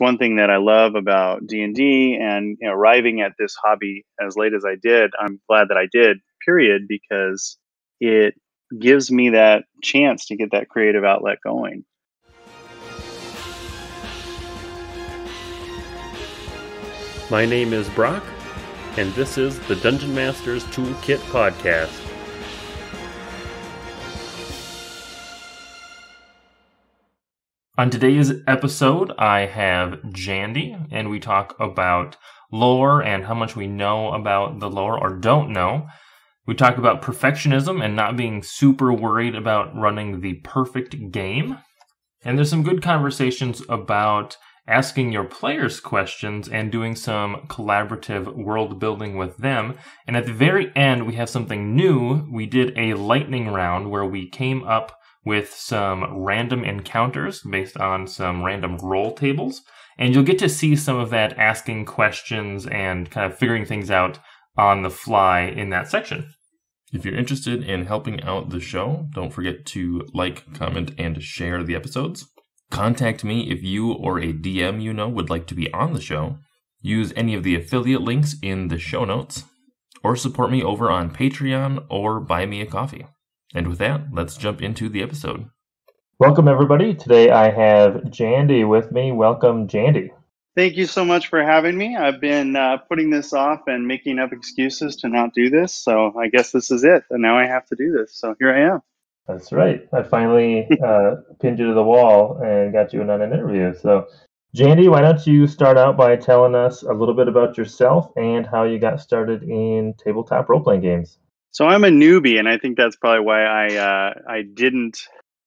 one thing that I love about D&D and arriving at this hobby as late as I did. I'm glad that I did, period, because it gives me that chance to get that creative outlet going. My name is Brock, and this is the Dungeon Master's Toolkit podcast. On today's episode, I have Jandy, and we talk about lore and how much we know about the lore or don't know. We talk about perfectionism and not being super worried about running the perfect game. And there's some good conversations about asking your players questions and doing some collaborative world building with them. And at the very end, we have something new. We did a lightning round where we came up with some random encounters based on some random roll tables. And you'll get to see some of that asking questions and kind of figuring things out on the fly in that section. If you're interested in helping out the show, don't forget to like, comment, and share the episodes. Contact me if you or a DM you know would like to be on the show. Use any of the affiliate links in the show notes, or support me over on Patreon or buy me a coffee. And with that, let's jump into the episode. Welcome, everybody. Today I have Jandy with me. Welcome, Jandy. Thank you so much for having me. I've been putting this off and making up excuses to not do this, so I guess this is it. And now I have to do this, so here I am. That's right. I finally pinned you to the wall and got you in on an interview. So, Jandy, why don't you start out by telling us a little bit about yourself and how you got started in tabletop role-playing games? So I'm a newbie, and I think that's probably why I didn't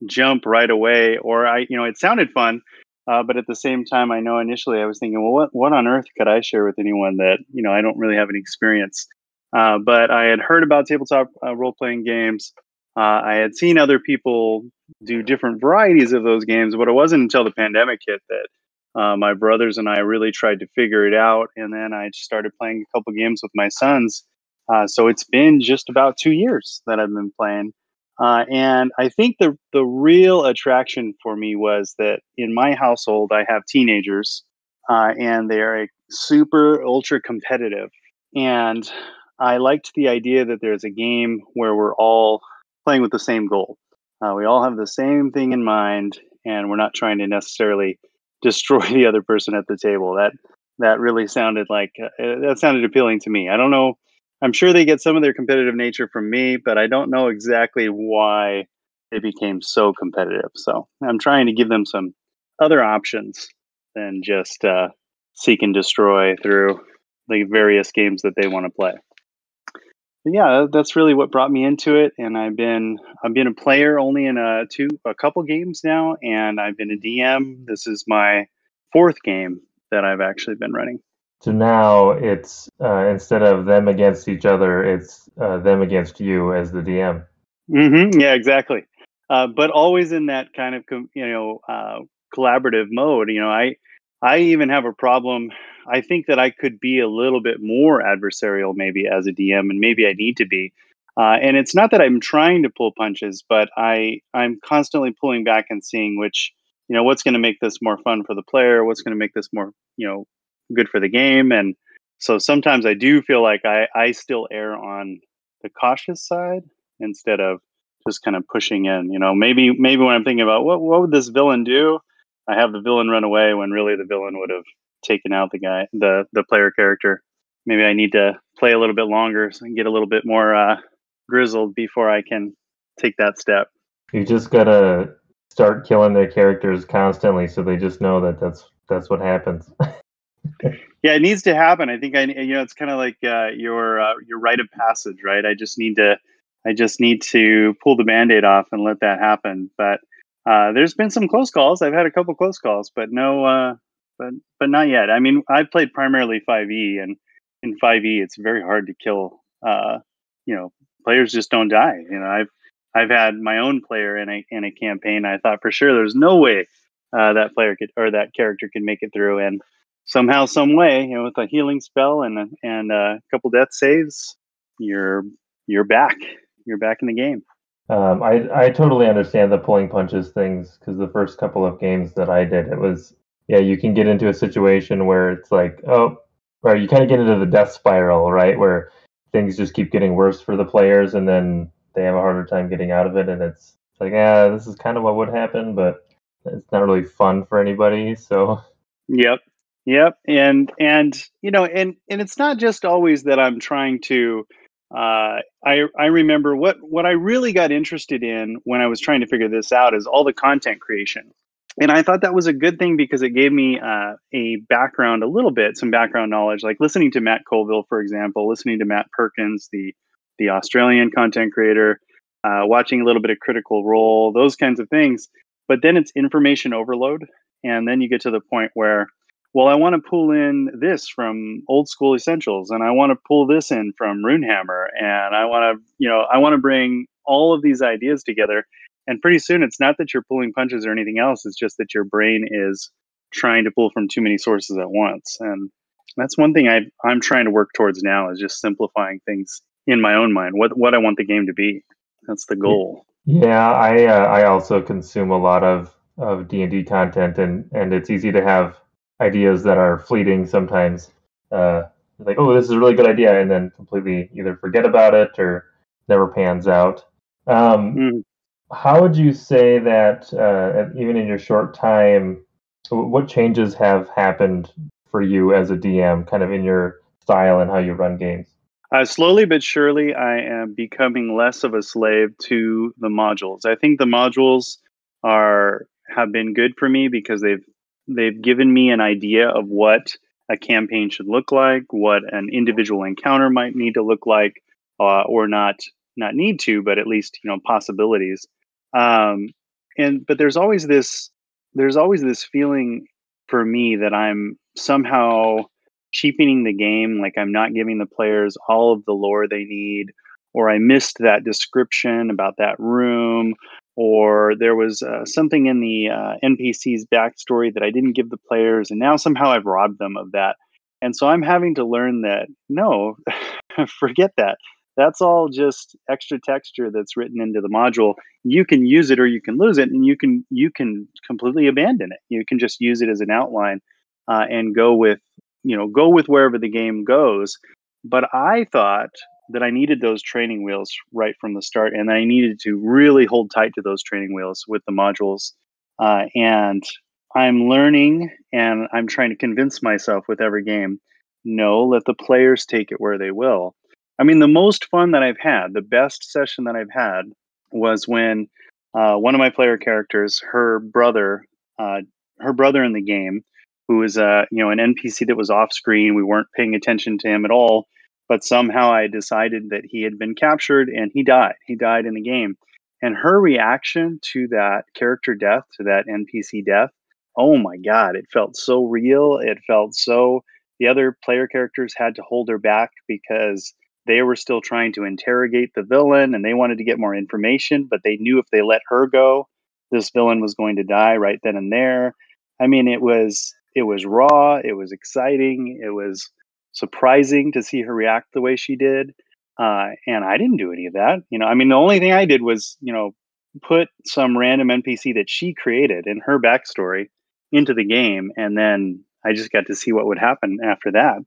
jump right away. Or it sounded fun, but at the same time, I know initially I was thinking, well, what on earth could I share with anyone that I don't really have any experience? But I had heard about tabletop role-playing games. I had seen other people do different varieties of those games, but it wasn't until the pandemic hit that my brothers and I really tried to figure it out. And then I started playing a couple games with my sons. So it's been just about 2 years that I've been playing. And I think the real attraction for me was that in my household, I have teenagers and they're super ultra competitive. And I liked the idea that there's a game where we're all playing with the same goal. We all have the same thing in mind, and we're not trying to necessarily destroy the other person at the table. That really sounded that sounded appealing to me. I don't know. I'm sure they get some of their competitive nature from me, but I don't know exactly why they became so competitive. So I'm trying to give them some other options than just seek and destroy through the various games that they want to play. But yeah, that's really what brought me into it, and I've been a player only in a couple games now, and I've been a DM. This is my fourth game that I've actually been running. So now it's instead of them against each other, it's them against you as the DM. Mm-hmm. Yeah, exactly. But always in that kind of collaborative mode. I even have a problem. I think that I could be a little bit more adversarial maybe as a DM, and maybe I need to be. And it's not that I'm trying to pull punches, but I'm constantly pulling back and seeing what's going to make this more fun for the player, what's going to make this more, good for the game. And so sometimes I do feel like I still err on the cautious side instead of just kind of pushing in. Maybe when I'm thinking about what would this villain do, I have the villain run away when really the villain would have taken out the player character. Maybe I need to play a little bit longer and get a little bit more grizzled before I can take that step. You just gotta start killing their characters constantly, so they just know that that's what happens. Yeah, it needs to happen. I think it's kind of like your rite of passage, right? I just need to pull the Band-Aid off and let that happen. But there's been some close calls. I've had a couple close calls, but no, but not yet. I mean, I've played primarily 5e, and in 5e, it's very hard to kill. Players just don't die. I've had my own player in a campaign. I thought for sure there's no way that player could or that character could make it through, and somehow, some way, with a healing spell and a couple death saves, you're back. You're back in the game. I totally understand the pulling punches things, because the first couple of games that I did, it was yeah, you can get into a situation where it's like, oh, or you kind of get into the death spiral, right? Where things just keep getting worse for the players, and then they have a harder time getting out of it. And it's like, yeah, this is kind of what would happen, but it's not really fun for anybody. So, Yep. Yep. And and it's not just always that I'm trying to I remember what I really got interested in when I was trying to figure this out is all the content creation. And I thought that was a good thing because it gave me a background, a little bit, some background knowledge, like listening to Matt Colville, for example, listening to Matt Perkins, the Australian content creator, watching a little bit of Critical Role, those kinds of things. But then it's information overload, and then you get to the point where, well, I want to pull in this from Old School Essentials, and I want to pull this in from Runehammer, and I want to bring all of these ideas together. And pretty soon, it's not that you're pulling punches or anything else. It's just that your brain is trying to pull from too many sources at once. And that's one thing I'm trying to work towards now is just simplifying things in my own mind. What I want the game to be. That's the goal. yeah, I also consume a lot of D&D content, and it's easy to have ideas that are fleeting sometimes. Like, oh, this is a really good idea, and then completely either forget about it or never pans out. Um, Mm. how would you say that, even in your short time, what changes have happened for you as a DM, kind of in your style and how you run games? Slowly but surely, I am becoming less of a slave to the modules. I think the modules have been good for me because they've given me an idea of what a campaign should look like, what an individual encounter might need to look like, or not need to, but at least possibilities. Um, but there's always this feeling for me that I'm somehow cheapening the game, like I'm not giving the players all of the lore they need, or I missed that description about that room, or there was something in the NPC's backstory that I didn't give the players, and now somehow I've robbed them of that. And so I'm having to learn that no, forget that. That's all just extra texture that's written into the module. You can use it or you can lose it, and you can completely abandon it. You can just use it as an outline and go with wherever the game goes. But I thought that I needed those training wheels right from the start, and I needed to really hold tight to those training wheels with the modules. And I'm learning, and I'm trying to convince myself with every game. No, let the players take it where they will. I mean, the most fun that I've had, the best session that I've had, was when one of my player characters, her brother in the game, who was an NPC that was off screen. We weren't paying attention to him at all, but somehow I decided that he had been captured and he died. He died in the game. And her reaction to that character death, to that NPC death, oh my god, it felt so real. It felt so the other player characters had to hold her back because they were still trying to interrogate the villain and they wanted to get more information, but they knew if they let her go, this villain was going to die right then and there. I mean, it was raw, it was exciting, it was surprising to see her react the way she did. And I didn't do any of that. I mean, the only thing I did was, put some random NPC that she created in her backstory into the game, and then I just got to see what would happen after that.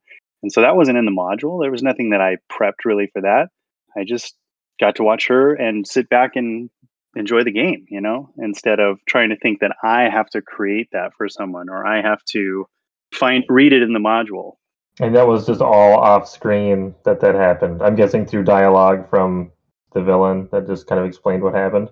And so that wasn't in the module. There was nothing that I prepped really for that. I just got to watch her and sit back and enjoy the game, instead of trying to think that I have to create that for someone or I have to read it in the module. And that was just all off screen that happened. I'm guessing through dialogue from the villain that just kind of explained what happened.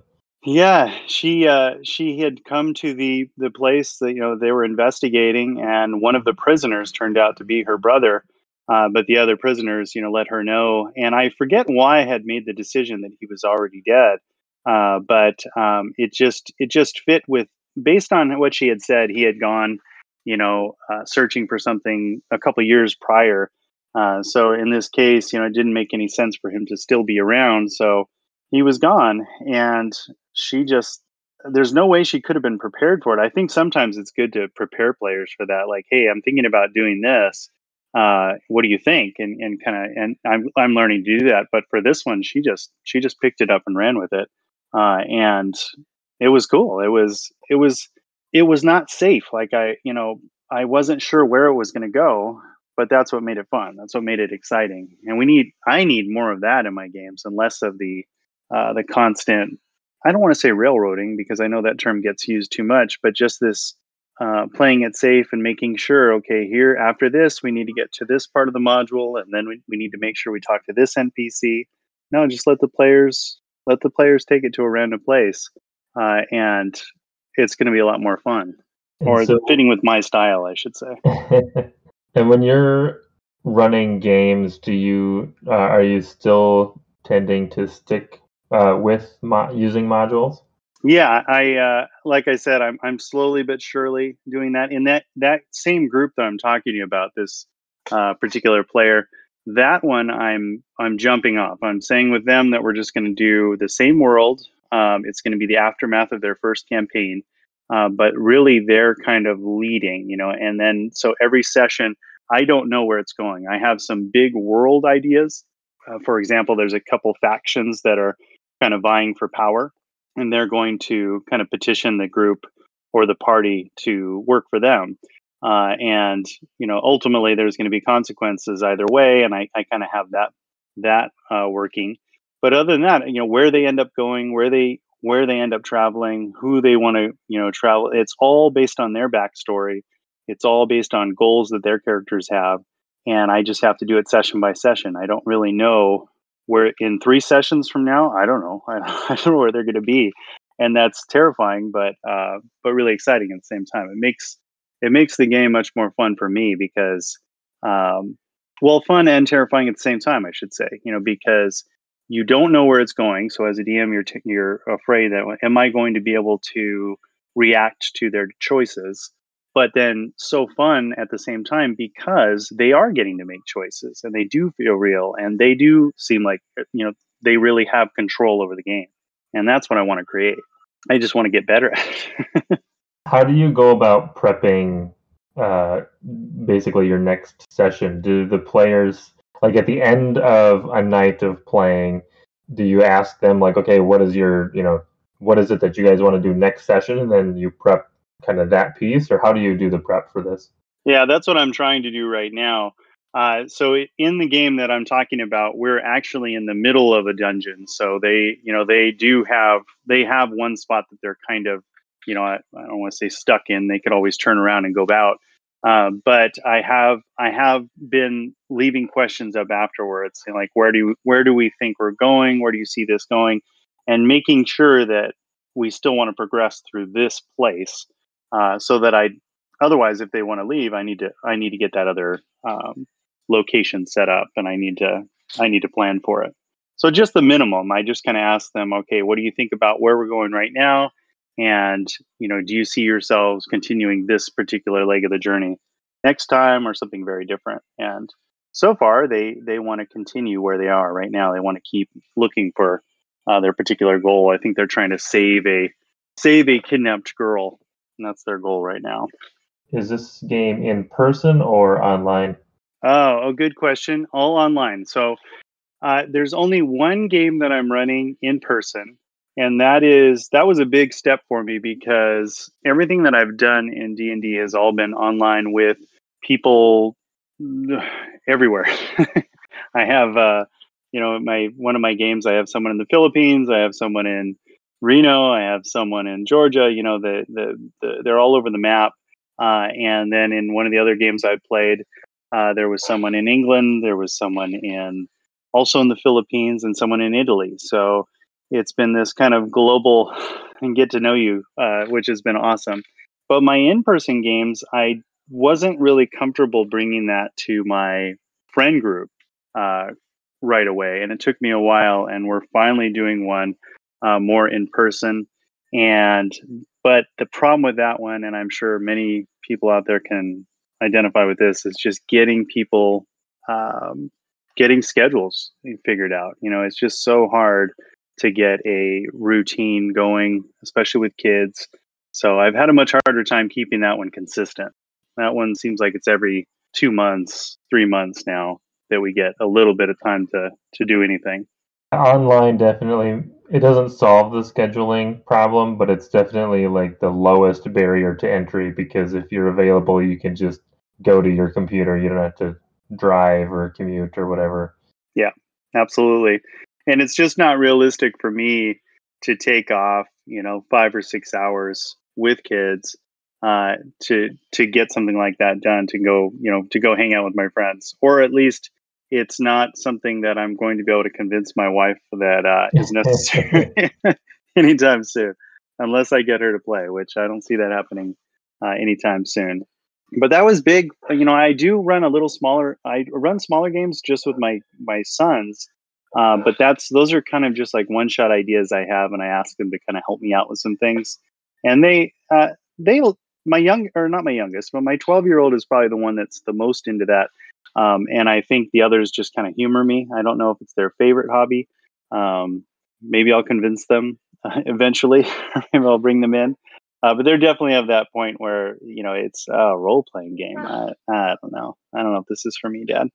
Yeah, she had come to the place that they were investigating, and one of the prisoners turned out to be her brother. But the other prisoners, let her know, and I forget why I had made the decision that he was already dead. But it just fit with based on what she had said. He had gone, searching for something a couple years prior. So in this case, it didn't make any sense for him to still be around. So he was gone, and she just there's no way she could have been prepared for it. I think sometimes it's good to prepare players for that. Like, hey, I'm thinking about doing this. What do you think? And kind of, and I'm learning to do that. But for this one, she just picked it up and ran with it, and it was cool. it was not safe. Like I wasn't sure where it was going to go, but that's what made it fun. That's what made it exciting. And I need more of that in my games and less of the constant, I don't want to say railroading because I know that term gets used too much, but just this playing it safe and making sure, okay, here after this, we need to get to this part of the module, and then we need to make sure we talk to this NPC. No, just let the players take it to a random place, and it's going to be a lot more fun, And or so, fitting with my style, I should say. and when you're running games, are you still tending to stick with using modules? Yeah, I like I said, I'm slowly but surely doing that. In that same group that I'm talking to you about, this particular player, that one I'm jumping off. I'm saying with them that we're just going to do the same world. It's going to be the aftermath of their first campaign, but really they're kind of leading, And then so every session, I don't know where it's going. I have some big world ideas. For example, there's a couple factions that are kind of vying for power, and they're going to kind of petition the group or the party to work for them. And ultimately, there's going to be consequences either way, and I kind of have that working. But other than that, where they end up going, where they end up traveling, who they want to travel, it's all based on their backstory. It's all based on goals that their characters have, and I just have to do it session by session. I don't really know where in 3 sessions from now, I don't know. I don't know where they're going to be, and that's terrifying, but really exciting at the same time. It makes the game much more fun for me because, fun and terrifying at the same time, I should say. Because you don't know where it's going. So as a DM, you're afraid that am I going to be able to react to their choices? But then so fun at the same time because they are getting to make choices and they do feel real and they do seem like they really have control over the game, and that's what I want to create. I just want to get better at it. How do you go about prepping basically your next session? Do the players, like at the end of a night of playing, do you ask them like, okay, what is it that you guys want to do next session? And then you prep kind of that piece, or how do you do the prep for this? Yeah, that's what I'm trying to do right now. So in the game that I'm talking about, we're actually in the middle of a dungeon. So they have one spot that they're kind of, I don't want to say stuck in. They could always turn around and go out. But I have been leaving questions up afterwards, like where do we think we're going? Where do you see this going? And making sure that we still want to progress through this place, so that otherwise, if they want to leave, I need to get that other location set up, and I need to plan for it. So just the minimum. I just kind of ask them, okay, what do you think about where we're going right now? And do you see yourselves continuing this particular leg of the journey next time, or something very different? And so far, they want to continue where they are right now. They want to keep looking for their particular goal. I think they're trying to save a kidnapped girl, and that's their goal right now. Is this game in person or online? Oh, good question. All online. So there's only one game that I'm running in person, and that was a big step for me because everything that I've done in D&D has all been online with people everywhere. I have one of my games, I have someone in the Philippines, I have someone in Reno, I have someone in Georgia. They're all over the map. And then in one of the other games I played, there was someone in England, there was someone also in the Philippines, and someone in Italy. So it's been this kind of global and get to know you, which has been awesome. But my in-person games, I wasn't really comfortable bringing that to my friend group right away, and it took me a while. And we're finally doing one more in person. But the problem with that one, and I'm sure many people out there can identify with this, is just getting people, getting schedules figured out. It's just so hard to get a routine going, especially with kids. So I've had a much harder time keeping that one consistent. That one seems like it's every 2 months, 3 months now that we get a little bit of time to do anything. Online definitely, it doesn't solve the scheduling problem, but it's definitely like the lowest barrier to entry, because if you're available, you can just go to your computer. You don't have to drive or commute or whatever. Yeah, absolutely. And it's just not realistic for me to take off, 5 or 6 hours with kids to get something like that done, to go hang out with my friends, or at least it's not something that I'm going to be able to convince my wife that is necessary anytime soon, unless I get her to play, which I don't see that happening anytime soon. But that was big. I do run a little smaller. I run smaller games just with my sons, but those are kind of just like one shot ideas I have, and I ask them to kind of help me out with some things. And they my young or not my youngest, but my 12-year-old is probably the one that's the most into that. And I think the others just kind of humor me. I don't know if it's their favorite hobby. Maybe I'll convince them eventually. Maybe I'll bring them in. But they're definitely at that point where, it's a role playing game. I don't know. I don't know if this is for me, Dad.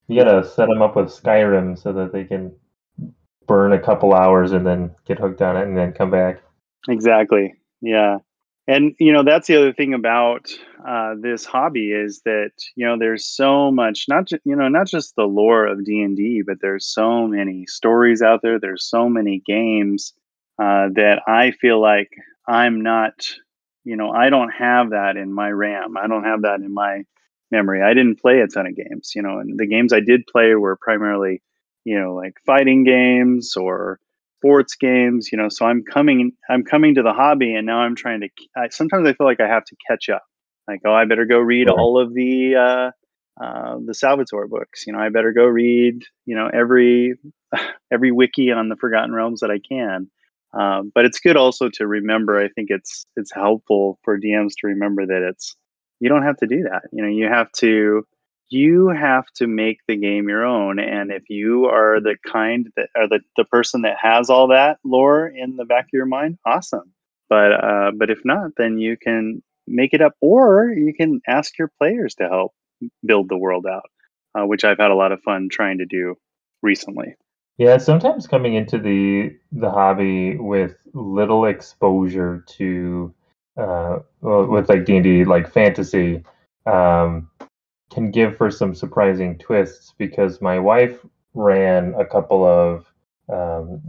You gotta set them up with Skyrim so that they can burn a couple hours and then get hooked on it and then come back. Exactly. Yeah. And, that's the other thing about this hobby is that, there's so much, not just the lore of D&D, but there's so many stories out there. There's so many games that I feel like I'm not, I don't have that in my RAM. I don't have that in my memory. I didn't play a ton of games, and the games I did play were primarily, like fighting games or sports games, so I'm coming to the hobby, and now I'm trying to, sometimes I feel like I have to catch up. Like, oh, I better go read Right. all of the Salvatore books. I better go read, every wiki on the Forgotten Realms that I can. But it's good also to remember. I think it's helpful for DMs to remember that you don't have to do that. You have to make the game your own. And if you are the kind that are the person that has all that lore in the back of your mind, awesome. But if not, then you can make it up, or you can ask your players to help build the world out, which I've had a lot of fun trying to do recently. Yeah, sometimes coming into the hobby with little exposure to with like D&D, like fantasy, um, can give for some surprising twists, because my wife ran a couple of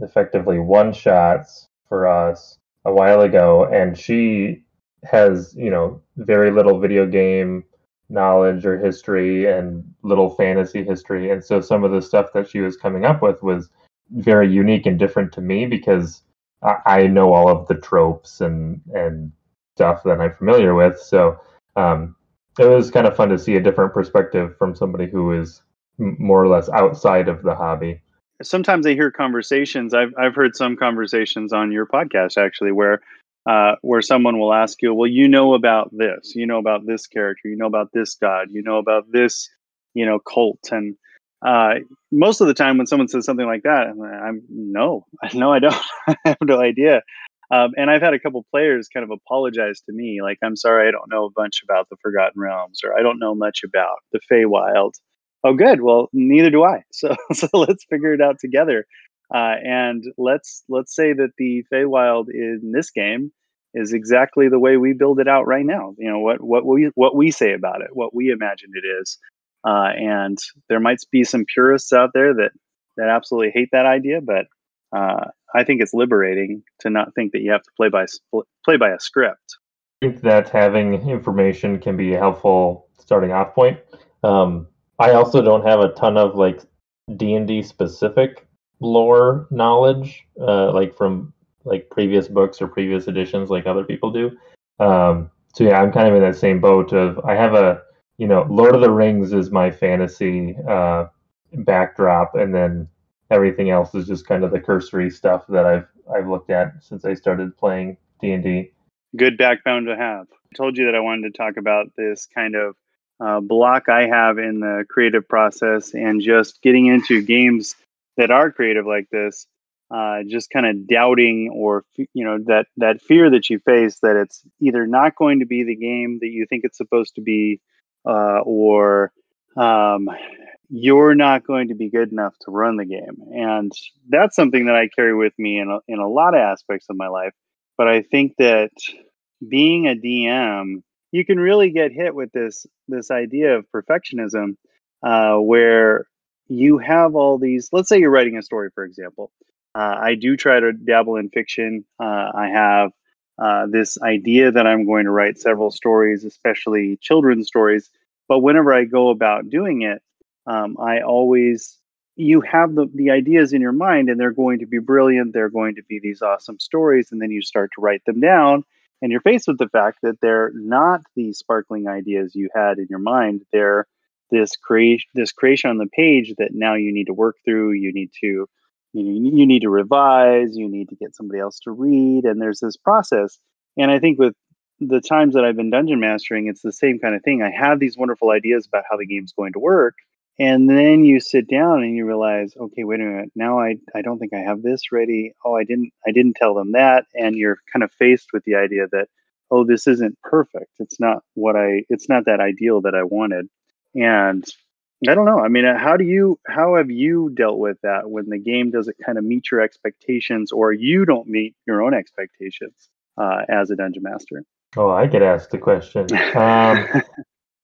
effectively one shots for us a while ago, and she has, very little video game knowledge or history and little fantasy history. And so some of the stuff that she was coming up with was very unique and different to me, because I know all of the tropes and stuff that I'm familiar with. So it was kind of fun to see a different perspective from somebody who is more or less outside of the hobby. Sometimes I hear conversations. I've heard some conversations on your podcast actually, where someone will ask you, well, about this, about this character, about this god, about this, cult, and most of the time when someone says something like that, I'm no, no, I don't. I have no idea. And I've had a couple players kind of apologize to me, like, I'm sorry, I don't know a bunch about the Forgotten Realms, or I don't know much about the Feywild. Oh, good. Well, neither do I. So let's figure it out together. And let's say that the Feywild in this game is exactly the way we build it out right now. What we say about it, what we imagine it is. And there might be some purists out there that absolutely hate that idea, but I think it's liberating to not think that you have to play by a script. I think that having information can be a helpful starting off point. I also don't have a ton of like D&D specific lore knowledge, like from like previous books or previous editions, like other people do. So yeah, I'm kind of in that same boat of, I have Lord of the Rings is my fantasy backdrop, and then everything else is just kind of the cursory stuff that I've looked at since I started playing D&D. Good background to have. I told you that I wanted to talk about this kind of block I have in the creative process, and just getting into games that are creative like this, just kind of doubting, or that fear that you face that it's either not going to be the game that you think it's supposed to be, or you're not going to be good enough to run the game. And that's something that I carry with me in a lot of aspects of my life. But I think that being a DM, you can really get hit with this idea of perfectionism, where you have all these. Let's say you're writing a story, for example. I do try to dabble in fiction. I have this idea that I'm going to write several stories, especially children's stories. But whenever I go about doing it, I always you have the ideas in your mind, and they're going to be brilliant. They're going to be these awesome stories, and then you start to write them down, and you're faced with the fact that they're not these sparkling ideas you had in your mind. They're this creation on the page that now you need to work through. You need to revise. You need to get somebody else to read, and there's this process. And I think with the times that I've been dungeon mastering, it's the same kind of thing. I have these wonderful ideas about how the game's going to work, and then you sit down and you realize, okay, wait a minute. Now I don't think I have this ready. Oh, I didn't tell them that. And you're kind of faced with the idea that, oh, this isn't perfect. It's not that ideal that I wanted. And I don't know. I mean, how have you dealt with that when the game doesn't kind of meet your expectations, or you don't meet your own expectations as a dungeon master? Oh, I get asked the question.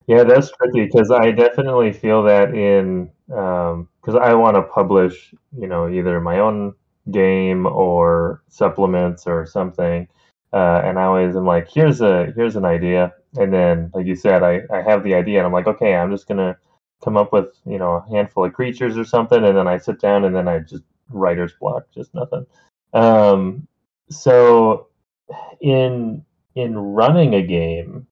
Yeah, that's tricky because I definitely feel that in because I want to publish, either my own game or supplements or something, and I always am like, here's an idea, and then like you said, I have the idea, and I'm like, okay, I'm just gonna come up with a handful of creatures or something, and then I sit down and then I just writer's block, just nothing. So in running a game.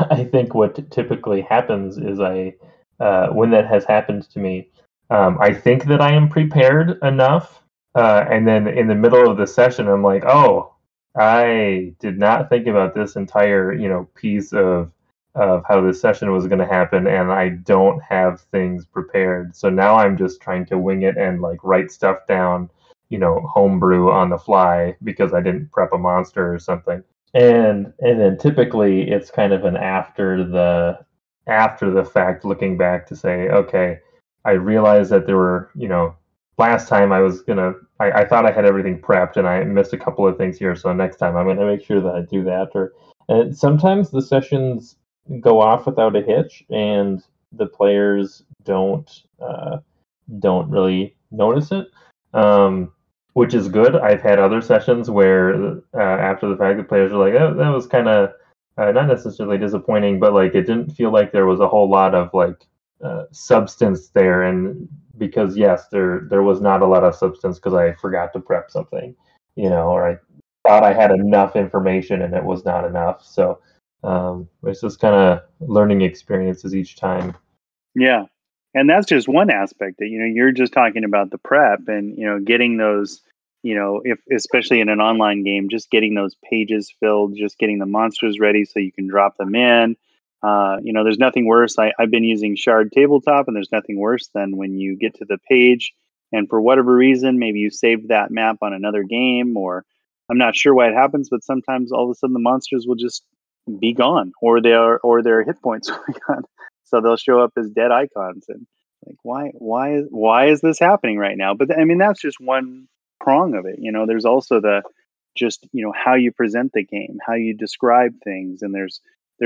I think what typically happens is when that has happened to me, I think that I am prepared enough, and then in the middle of the session, I'm like, oh, I did not think about this entire, piece of how this session was going to happen, and I don't have things prepared. So now I'm just trying to wing it and like write stuff down, homebrew on the fly because I didn't prep a monster or something. And then typically it's kind of an after the fact looking back to say, okay, I realized that there were, last time I thought I had everything prepped and I missed a couple of things here, so next time I'm gonna make sure that I do that. And sometimes the sessions go off without a hitch and the players don't really notice it. Which is good. I've had other sessions where after the fact, the players are like, oh, that was kind of not necessarily disappointing, but like it didn't feel like there was a whole lot of like substance there. And because yes, there was not a lot of substance because I forgot to prep something, or I thought I had enough information and it was not enough. So it's just kind of learning experiences each time. Yeah. And that's just one aspect that, you're just talking about the prep and, getting those, if especially in an online game, just getting those pages filled, just getting the monsters ready so you can drop them in. There's nothing worse. I've been using Shard Tabletop, and there's nothing worse than when you get to the page and for whatever reason, maybe you saved that map on another game, or I'm not sure why it happens, but sometimes all of a sudden the monsters will just be gone, or their hit points will be gone. So they'll show up as dead icons, and like, why is this happening right now? But I mean, that's just one prong of it. There's also how you present the game, how you describe things, and there's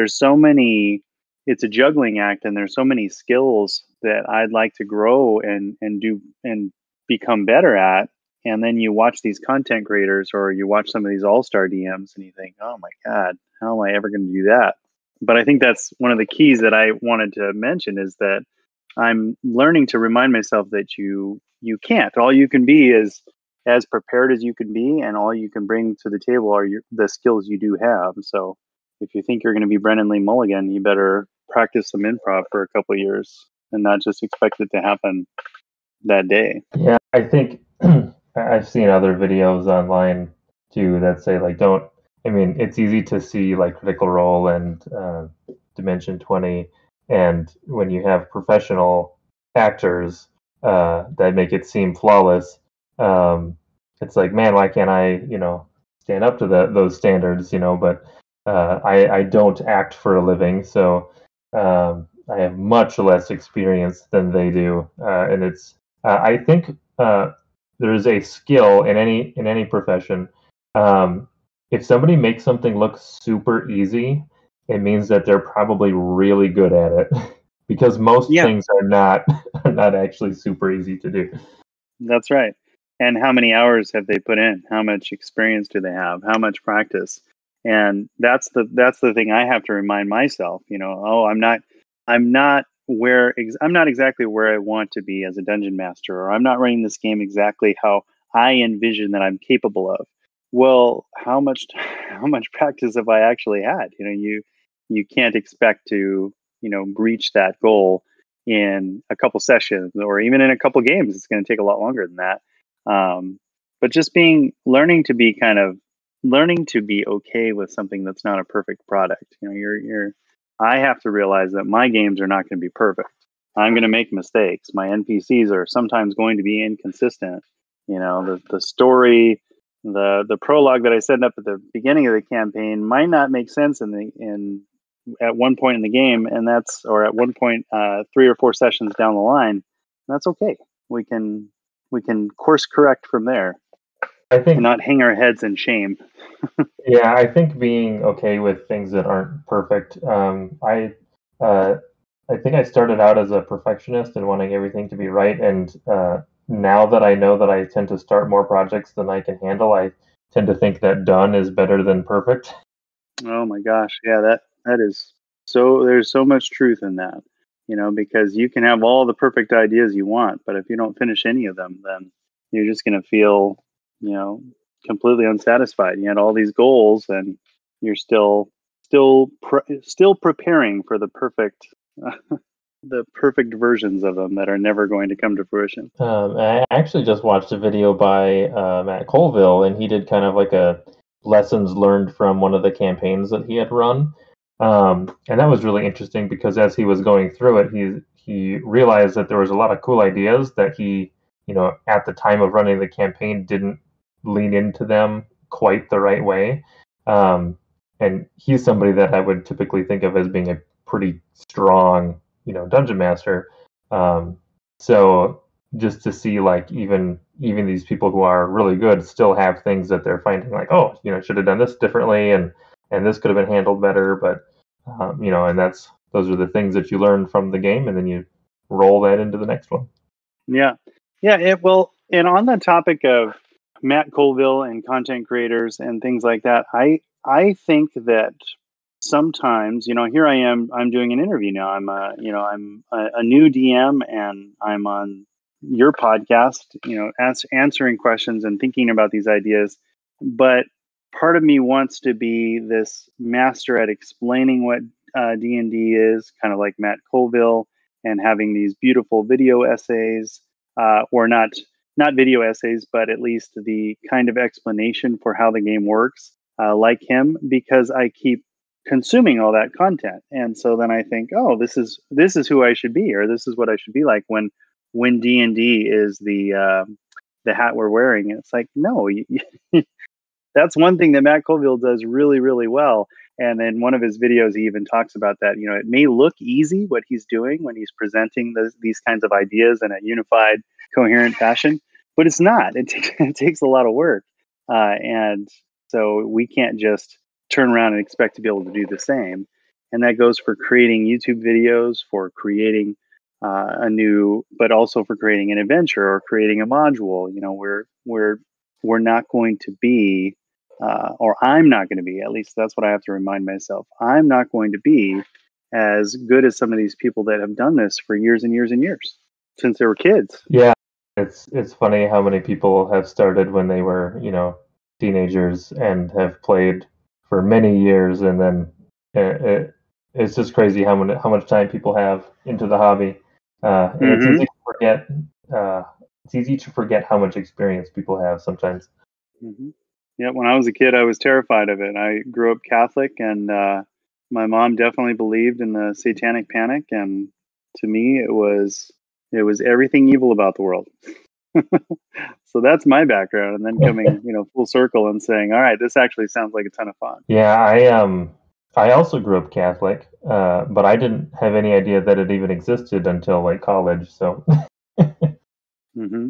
so many. It's a juggling act, and there's so many skills that I'd like to grow and do and become better at. And then you watch these content creators, or you watch some of these all-star DMs, and you think, oh my God, how am I ever going to do that? But I think that's one of the keys that I wanted to mention, is that I'm learning to remind myself that you can't. All you can be is as prepared as you can be, and all you can bring to the table are the skills you do have. So if you think you're going to be Brennan Lee Mulligan, you better practice some improv for a couple of years and not just expect it to happen that day. Yeah, I think I've seen other videos online too that say like it's easy to see like Critical Role and Dimension 20, and when you have professional actors that make it seem flawless, it's like, man, why can't I stand up to those standards? But I don't act for a living, so have much less experience than they do, and it's I think there's a skill in any profession. If somebody makes something look super easy, it means that they're probably really good at it, because most Yeah, things are not are not actually super easy to do. that's right. And how many hours have they put in? How much experience do they have? How much practice? And that's the thing I have to remind myself. Oh, I'm not exactly where I want to be as a dungeon master, or I'm not running this game exactly how I envision that I'm capable of. Well, how much how much practice have I actually had? You can't expect to reach that goal in a couple sessions or even in a couple games. It's going to take a lot longer than that. But just learning to be okay with something that's not a perfect product. I have to realize that my games are not going to be perfect. I'm going to make mistakes. My NPCs are sometimes going to be inconsistent. The story, the prologue that I set up at the beginning of the campaign might not make sense at one point in the game, or at one point 3 or 4 sessions down the line. That's okay. We can course correct from there I and think, not hang our heads in shame. yeah, I think being okay with things that aren't perfect. Uh, I think I started out as a perfectionist and wanting everything to be right, and now that I know that I tend to start more projects than I can handle, I tend to think that done is better than perfect. Oh my gosh, yeah, that is so. There's so much truth in that, because you can have all the perfect ideas you want, but if you don't finish any of them, then you're just going to feel, you know, completely unsatisfied. You had all these goals, and you're still preparing for the perfect versions of them that are never going to come to fruition. I actually just watched a video by Matt Colville, and he did kind of like a lessons learned from one of the campaigns that he had run. And that was really interesting because as he was going through it, he realized that there was a lot of cool ideas that he, at the time of running the campaign, didn't lean into them quite the right way. And he's somebody that I would typically think of as being a pretty strong, dungeon master. So just to see like even these people who are really good still have things that they're finding like, oh, should have done this differently, and this could have been handled better. But and those are the things that you learn from the game, and then you roll that into the next one. Yeah, yeah. Well, and on the topic of Matt Colville and content creators and things like that, I think that sometimes, here I am, I'm doing an interview now. I'm a new DM, and I'm on your podcast, answering questions and thinking about these ideas. But part of me wants to be this master at explaining what D&D is, kind of like Matt Colville, and having these beautiful video essays, or not video essays, but at least the kind of explanation for how the game works, like him, because I keep consuming all that content. And so then I think, oh, this is who I should be, or this is what I should be like when D&D is the hat we're wearing. And it's like, no, that's one thing that Matt Colville does really, really well. And in one of his videos, he even talks about that. It may look easy what he's doing when he's presenting these kinds of ideas in a unified, coherent fashion, but it's not. It takes a lot of work. And so we can't just turn around and expect to be able to do the same. And that goes for creating YouTube videos, for creating but also for creating an adventure or creating a module. We're not going to be, or I'm not going to be, at least that's what I have to remind myself. I'm not going to be as good as some of these people that have done this for years and years and years since they were kids. Yeah, it's funny how many people have started when they were, teenagers and have played for many years, and then it's just crazy how much time people have into the hobby. And it's easy to forget. It's easy to forget how much experience people have sometimes. Mm-hmm. Yeah, when I was a kid, I was terrified of it. I grew up Catholic, and my mom definitely believed in the Satanic Panic, and to me, it was everything evil about the world. So that's my background, and then coming, full circle and saying, "All right, this actually sounds like a ton of fun." Yeah, I also grew up Catholic, but I didn't have any idea that it even existed until like college. So Hmm.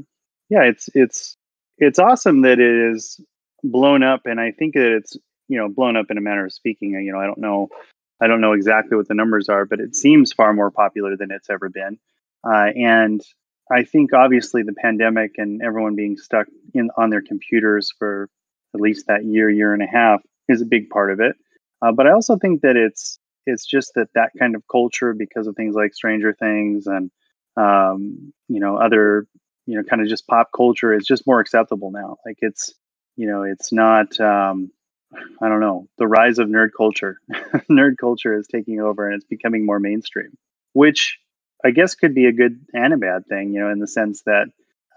Yeah, it's awesome that it is blown up, and I think that it's blown up in a manner of speaking. I don't know exactly what the numbers are, but it seems far more popular than it's ever been. And I think obviously the pandemic and everyone being stuck in on their computers for at least that year and a half is a big part of it. But I also think that it's just that kind of culture, because of things like Stranger Things and other kind of just pop culture, is just more acceptable now. Like it's not. I don't know, the rise of nerd culture. Nerd culture is taking over and it's becoming more mainstream, which I guess could be a good and a bad thing, in the sense that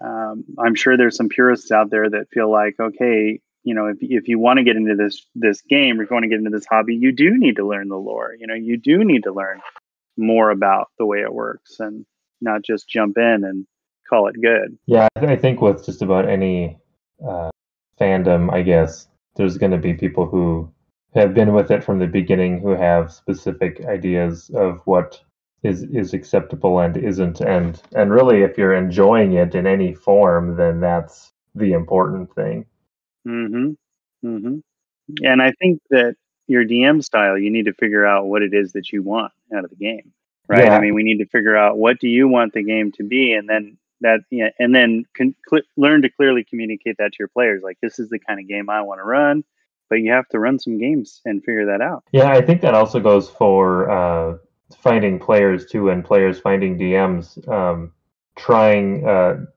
I'm sure there's some purists out there that feel like, okay, if you want to get into this game, or if you want to get into this hobby, you do need to learn the lore. You do need to learn more about the way it works, and not just jump in and call it good. yeah, I think with just about any uh, fandom, I guess there's going to be people who have been with it from the beginning, who have specific ideas of what is acceptable and isn't, and really, if you're enjoying it in any form, then that's the important thing. Hmm. Hmm. And I think that your DM style, you need to figure out what it is that you want out of the game, right? I Yeah, mean, we need to figure out, what do you want the game to be, and then learn to clearly communicate that to your players. Like, this is the kind of game I want to run, but you have to run some games and figure that out. yeah, I think that also goes for finding players too, and players finding DMs. Trying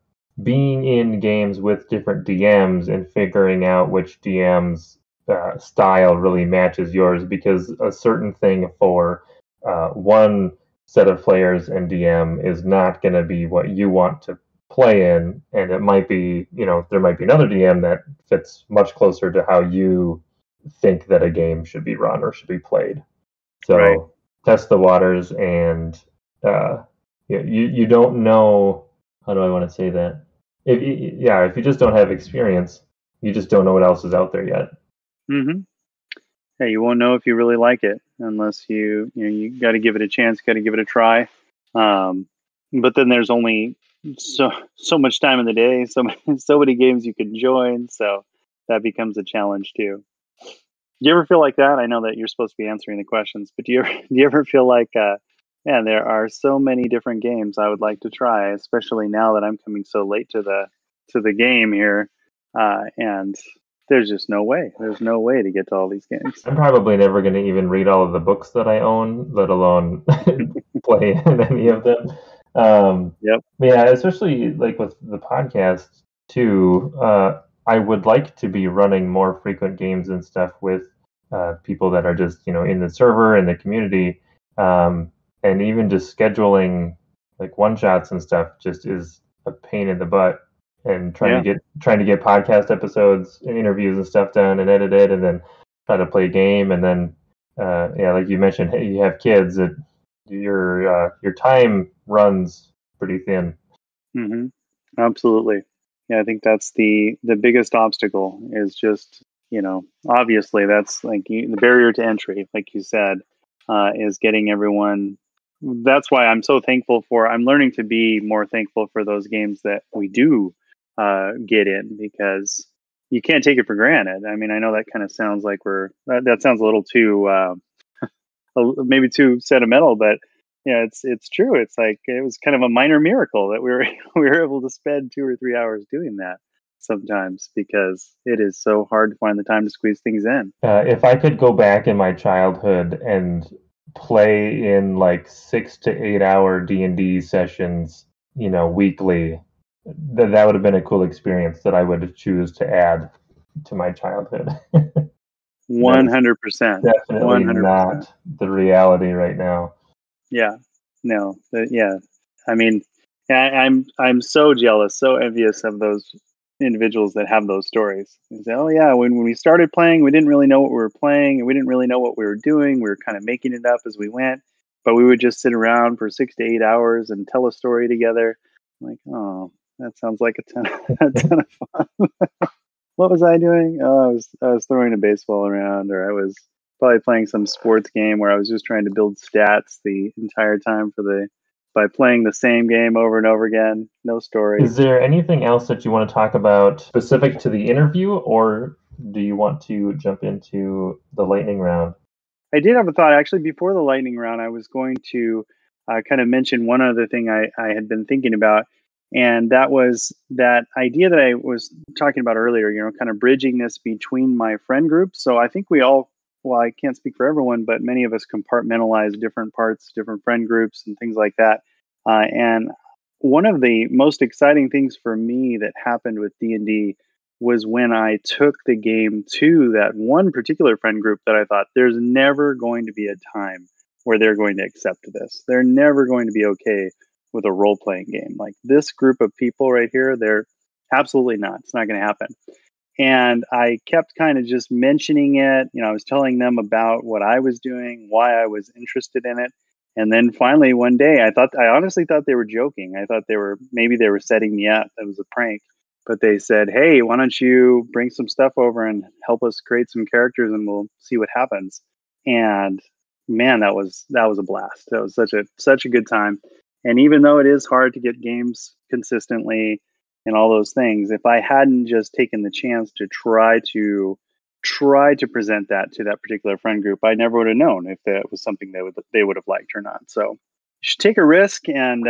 being in games with different DMs and figuring out which DM's style really matches yours, because a certain thing for one set of players and DM is not going to be what you want to play in, and it might be, there might be another DM that fits much closer to how you think that a game should be run or should be played. Right. So test the waters, and you don't know. How do I want to say that? If you just don't have experience, you just don't know what else is out there yet. Hmm. Yeah, you won't know if you really like it unless you got to give it a chance, got to give it a try. But then there's only so much time in the day, so many games you can join, so that becomes a challenge too. Do you ever feel like that? I know that you're supposed to be answering the questions, but do you ever feel like, man, there are so many different games I would like to try, especially now that I'm coming so late to the game here, and there's just no way. There's no way to get to all these games. I'm probably never going to even read all of the books that I own, let alone play in any of them. Yep. Yeah, especially like with the podcast too. I would like to be running more frequent games and stuff with people that are just in the server and the community, and even just scheduling like one shots and stuff just is a pain in the butt. And Yeah. trying to get podcast episodes and interviews and stuff done and edited, and then try to play a game, and then like you mentioned, hey, you have kids, that your time runs pretty thin. Hmm. Absolutely. Yeah, I think that's the biggest obstacle, is just, obviously that's like the barrier to entry, like you said, is getting everyone. That's why I'm learning to be more thankful for those games that we do get in, because you can't take it for granted. I mean, I know that kind of sounds like that sounds a little too maybe too sentimental, but yeah, it's true. It's like it was kind of a minor miracle that we were we were able to spend 2 or 3 hours doing that sometimes, because it is so hard to find the time to squeeze things in. If I could go back in my childhood and play in like 6 to 8 hour D&D sessions, weekly, that would have been a cool experience that I would choose to add to my childhood. That's 100%. definitely 100%. not the reality right now. Yeah. No. Yeah. I mean, I'm so jealous, so envious of those individuals that have those stories. And say, oh yeah, when we started playing, we didn't really know what we were playing, and we didn't really know what we were doing. We were kind of making it up as we went, but we would just sit around for 6 to 8 hours and tell a story together. I'm like, oh, that sounds like a ton of fun. What was I doing? Oh, I was throwing a baseball around, or I was probably playing some sports game where I was just trying to build stats the entire time by playing the same game over and over again. No story. Is there anything else that you want to talk about specific to the interview, or do you want to jump into the lightning round? I did have a thought actually before the lightning round. I was going to kind of mention one other thing I had been thinking about, and that was that idea that I was talking about earlier, kind of bridging this between my friend group. So I think we all, well, I can't speak for everyone, but many of us compartmentalize different parts, different friend groups and things like that. And one of the most exciting things for me that happened with D&D was when I took the game to that one particular friend group that I thought there's never going to be a time where they're going to accept this. They're never going to be okay with a role-playing game. Like this group of people right here, they're absolutely not. It's not going to happen. And I kept kind of just mentioning it. I was telling them about what I was doing, why I was interested in it. And then finally one day I honestly thought they were joking. I thought maybe they were setting me up. It was a prank. But they said, "Hey, why don't you bring some stuff over and help us create some characters, and we'll see what happens." And man, that was a blast. That was such a good time. And even though it is hard to get games consistently and all those things, if I hadn't just taken the chance to try to present that to that particular friend group, I never would have known if that was something they would have liked or not. So you should take a risk and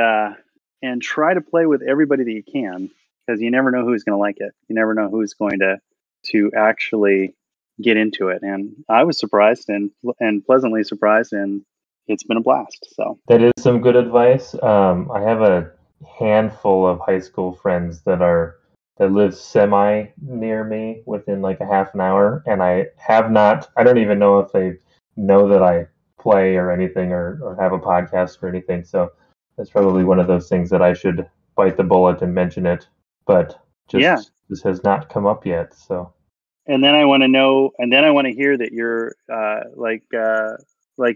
try to play with everybody that you can, because you never know who's going to like it. You never know who's going to actually get into it. And I was surprised and pleasantly surprised, and it's been a blast. So that is some good advice. I have a handful of high school friends that live semi near me within like a half an hour, and I don't even know if they know that I play or anything or have a podcast or anything. So that's probably one of those things that I should bite the bullet and mention it, but this has not come up yet. So, and then I want to know, and then I want to hear that you're like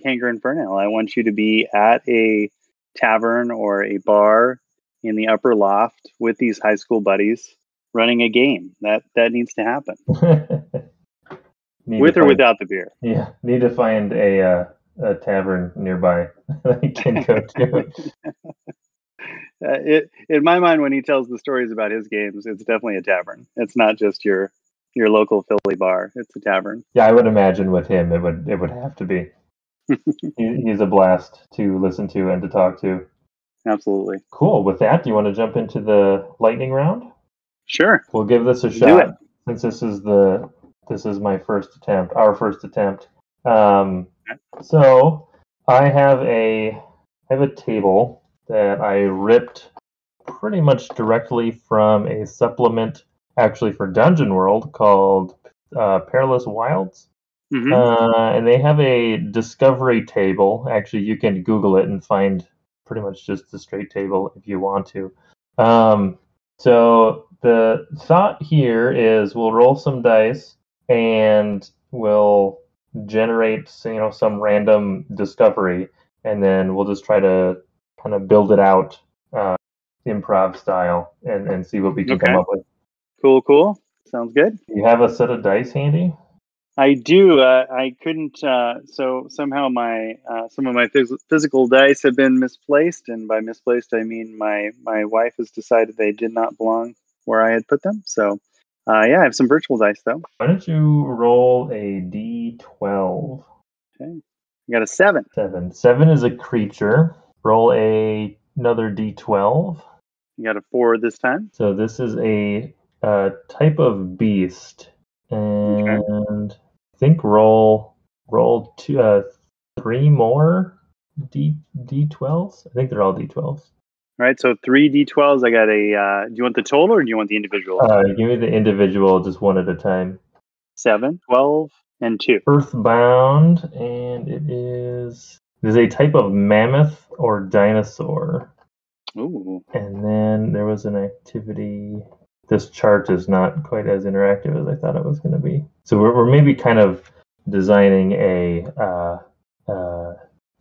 Hanker and Fernell. I want you to be at a tavern or a bar in the upper loft with these high school buddies running a game. That needs to happen. With or without the beer. Yeah, need to find a tavern nearby that I can go to. In my mind, when he tells the stories about his games, it's definitely a tavern. It's not just your local Philly bar. It's a tavern. Yeah, I would imagine with him, it would have to be. He's a blast to listen to and to talk to. Absolutely. Cool. With that, do you want to jump into the lightning round? Sure. We'll give this a shot since this is my first attempt, our first attempt. So I have a table that I ripped pretty much directly from a supplement, actually for Dungeon World, called Perilous Wilds. Mm-hmm. And they have a discovery table. Actually, you can Google it and find pretty much just the straight table if you want to. So the thought here is we'll roll some dice and we'll generate some random discovery, and then we'll just try to kind of build it out improv style and see what we can come up with. Cool. Sounds good. You have a set of dice handy? I do. I couldn't. So somehow some of my physical dice have been misplaced, and by misplaced I mean my wife has decided they did not belong where I had put them. So I have some virtual dice though. Why don't you roll a D12? Okay, I got a 7. 7 is a creature. Roll another D12. You got a 4 this time. So this is a type of beast, and I think roll 3 more D12s. I think they're all D12s. All right, so 3 D12s. I got a. Do you want the total or do you want the individual? Give me the individual, just one at a time. 7, 12, and 2. Earthbound, and it is a type of mammoth or dinosaur. Ooh. And then there was an activity. This chart is not quite as interactive as I thought it was going to be. So we're maybe kind of designing a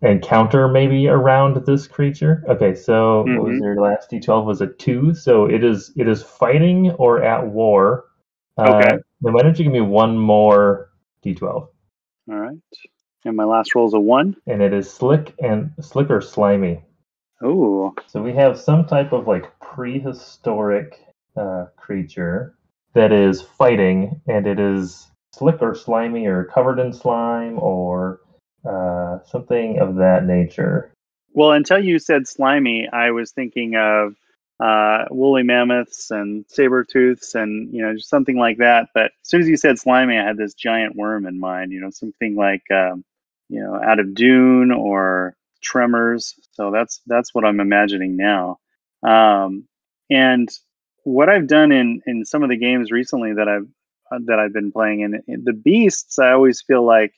encounter maybe around this creature. Okay, so what was your last D12? Was a 2. So it is fighting or at war. Okay. Then why don't you give me one more D12? All right. And my last roll is a 1. And it is slick or slimy. Oh. So we have some type of like prehistoric creature that is fighting, and it is slick or slimy or covered in slime or something of that nature. Well, until you said slimy, I was thinking of woolly mammoths and saber tooths and, just something like that. But as soon as you said slimy, I had this giant worm in mind, something like, out of Dune or Tremors. So that's what I'm imagining now. And what I've done in some of the games recently that I've been playing, in the beasts, I always feel like.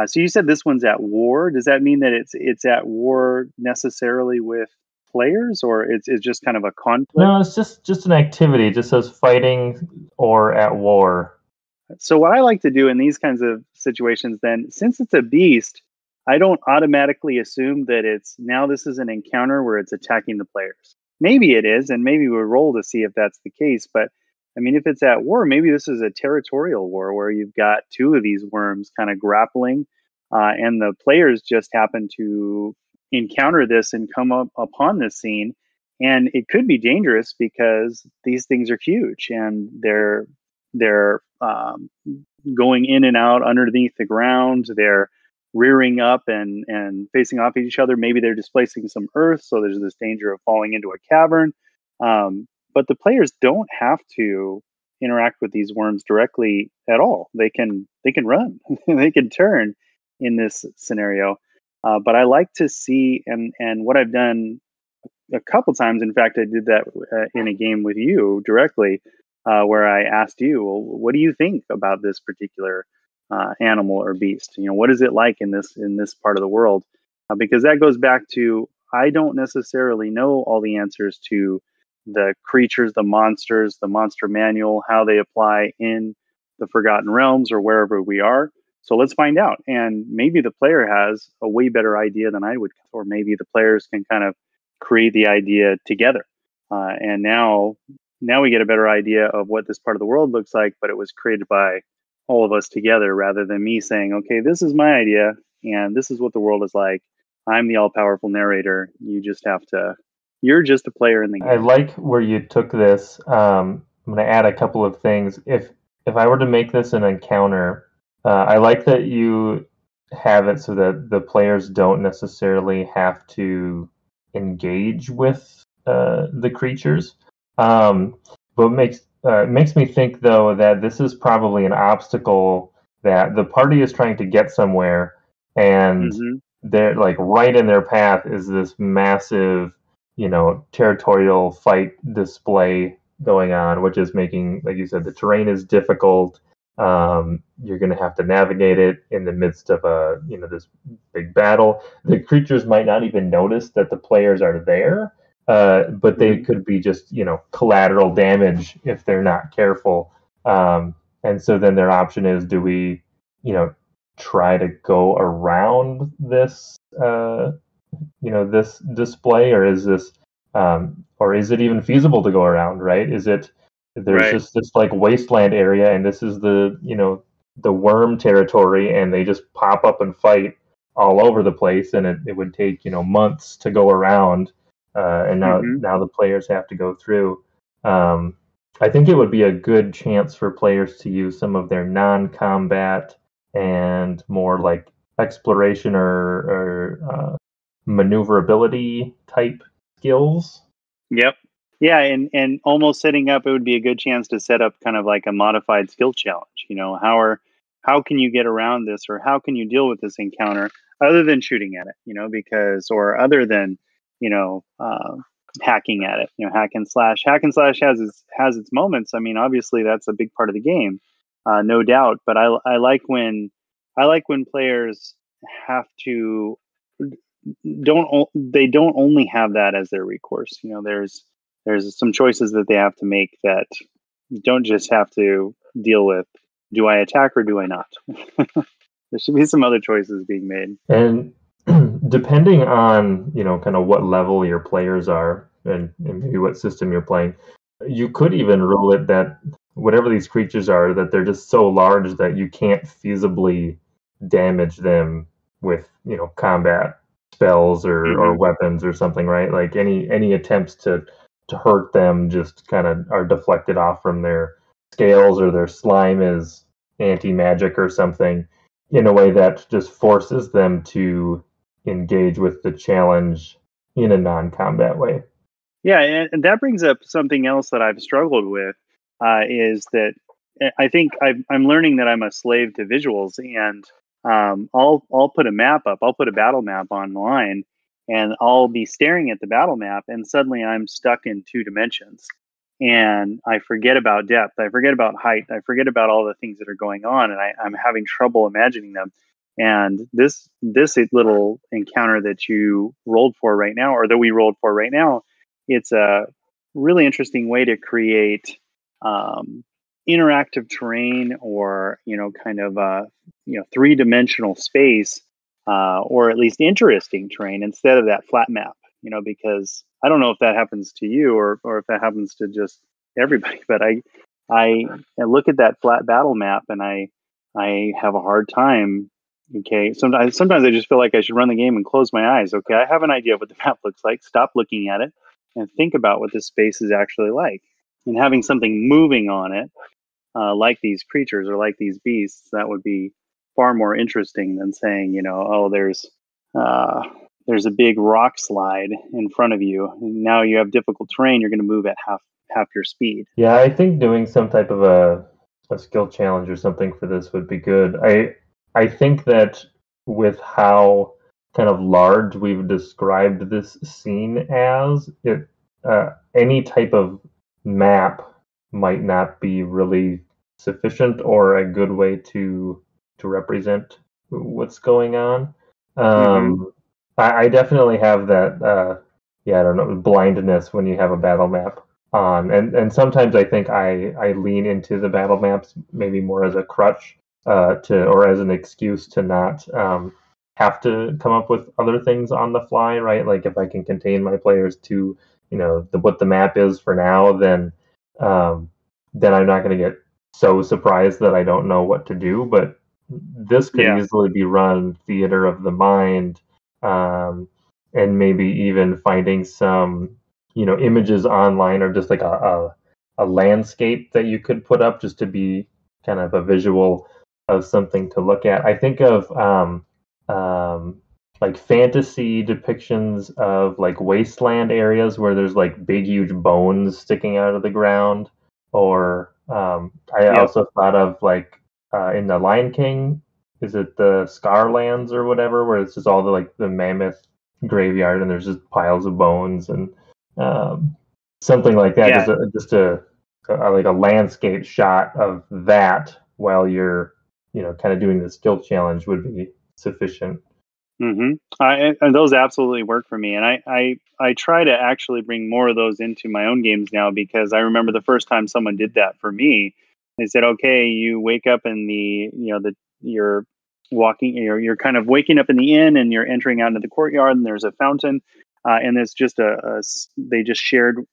So you said this one's at war. Does that mean that it's at war necessarily with players, or it's just kind of a conflict? No, it's just an activity. It just says fighting or at war. So what I like to do in these kinds of situations, then, since it's a beast, I don't automatically assume that this is an encounter where it's attacking the players. Maybe it is, and maybe we roll to see if that's the case. But I mean, if it's at war, maybe this is a territorial war where you've got two of these worms kind of grappling, and the players just happen to encounter this and come up upon this scene. And it could be dangerous because these things are huge and they're going in and out underneath the ground. They're rearing up and facing off each other. Maybe they're displacing some earth, so there's this danger of falling into a cavern. But the players don't have to interact with these worms directly at all. They can run, they can turn in this scenario. But I like to see, and what I've done a couple times. In fact, I did that in a game with you directly, where I asked you, well, what do you think about this particular animal or beast? What is it like in this part of the world? Because that goes back to, I don't necessarily know all the answers to the creatures, the monsters, the monster manual, how they apply in the Forgotten Realms or wherever we are. So let's find out. And maybe the player has a way better idea than I would, or maybe the players can kind of create the idea together. And now we get a better idea of what this part of the world looks like, but it was created by all of us together rather than me saying, okay, this is my idea and this is what the world is like. I'm the all-powerful narrator. You're just a player in the game. I like where you took this. I'm going to add a couple of things. If I were to make this an encounter, I like that you have it so that the players don't necessarily have to engage with the creatures. But it makes me think, though, that this is probably an obstacle that the party is trying to get somewhere, and they're like right in their path is this massive, territorial fight display going on, which is making, like you said, the terrain is difficult. You're going to have to navigate it in the midst of this big battle. The creatures might not even notice that the players are there, but they could be just collateral damage if they're not careful. And so then their option is, do we try to go around this this display, or is it even feasible to go around, right? There's just this like wasteland area, and this is the worm territory, and they just pop up and fight all over the place, and it would take months to go around, and now the players have to go through. I think it would be a good chance for players to use some of their non-combat and more like exploration or maneuverability type skills. Yep. Yeah, and almost setting up, it would be a good chance to set up kind of like a modified skill challenge. How can you get around this, or how can you deal with this encounter other than shooting at it, or other than, hacking at it, hack and slash. Hack and slash has its moments. I mean, obviously that's a big part of the game, no doubt. But I like when players have to don't only have that as their recourse. There's some choices that they have to make that don't just have to deal with, do I attack or do I not? There should be some other choices being made. And depending on, kind of what level your players are and maybe what system you're playing, you could even rule it that whatever these creatures are, that they're just so large that you can't feasibly damage them with, combat spells or weapons or something, right? Like any attempts to hurt them just kind of are deflected off from their scales, or their slime is anti-magic or something, in a way that just forces them to engage with the challenge in a non-combat way. Yeah, and that brings up something else that I've struggled with, is that I think I'm learning that I'm a slave to visuals, and I'll put a map up, I'll put a battle map online, and I'll be staring at the battle map, and suddenly I'm stuck in 2 dimensions, and I forget about depth, I forget about height, I forget about all the things that are going on, and I'm having trouble imagining them. And this little encounter that you rolled for right now, or that we rolled for right now, it's a really interesting way to create interactive terrain, or kind of three-dimensional space, or at least interesting terrain instead of that flat map. Because I don't know if that happens to you, or if that happens to just everybody, but I look at that flat battle map and I have a hard time. Okay, sometimes I just feel like I should run the game and close my eyes. Okay, I have an idea of what the map looks like. Stop looking at it and think about what this space is actually like. And having something moving on it, like these creatures or like these beasts, that would be far more interesting than saying, oh, there's a big rock slide in front of you. And now you have difficult terrain. You're going to move at half your speed. Yeah, I think doing some type of a skill challenge or something for this would be good. I think that with how kind of large we've described this scene as, any type of map might not be really sufficient or a good way to represent what's going on. I definitely have that, I don't know, blindness when you have a battle map on, and sometimes I think I lean into the battle maps maybe more as a crutch, or as an excuse to not have to come up with other things on the fly, right? Like if I can contain my players to what the map is for now, then I'm not going to get so surprised that I don't know what to do. But this could easily be run theater of the mind, and maybe even finding some images online, or just like a landscape that you could put up just to be kind of a visual of something to look at. I think of like fantasy depictions of like wasteland areas where there's like big huge bones sticking out of the ground, or I also thought of like in the Lion King, is it the Scarlands or whatever, where it's just all the mammoth graveyard and there's just piles of bones, and something like that. Just a like a landscape shot of that while you're kind of doing the skill challenge would be sufficient. And those absolutely work for me, and I try to actually bring more of those into my own games now, because I remember the first time someone did that for me. They said, okay, you wake up in you're walking, you're kind of waking up in the inn, and you're entering out into the courtyard, and there's a fountain, and it's just they just shared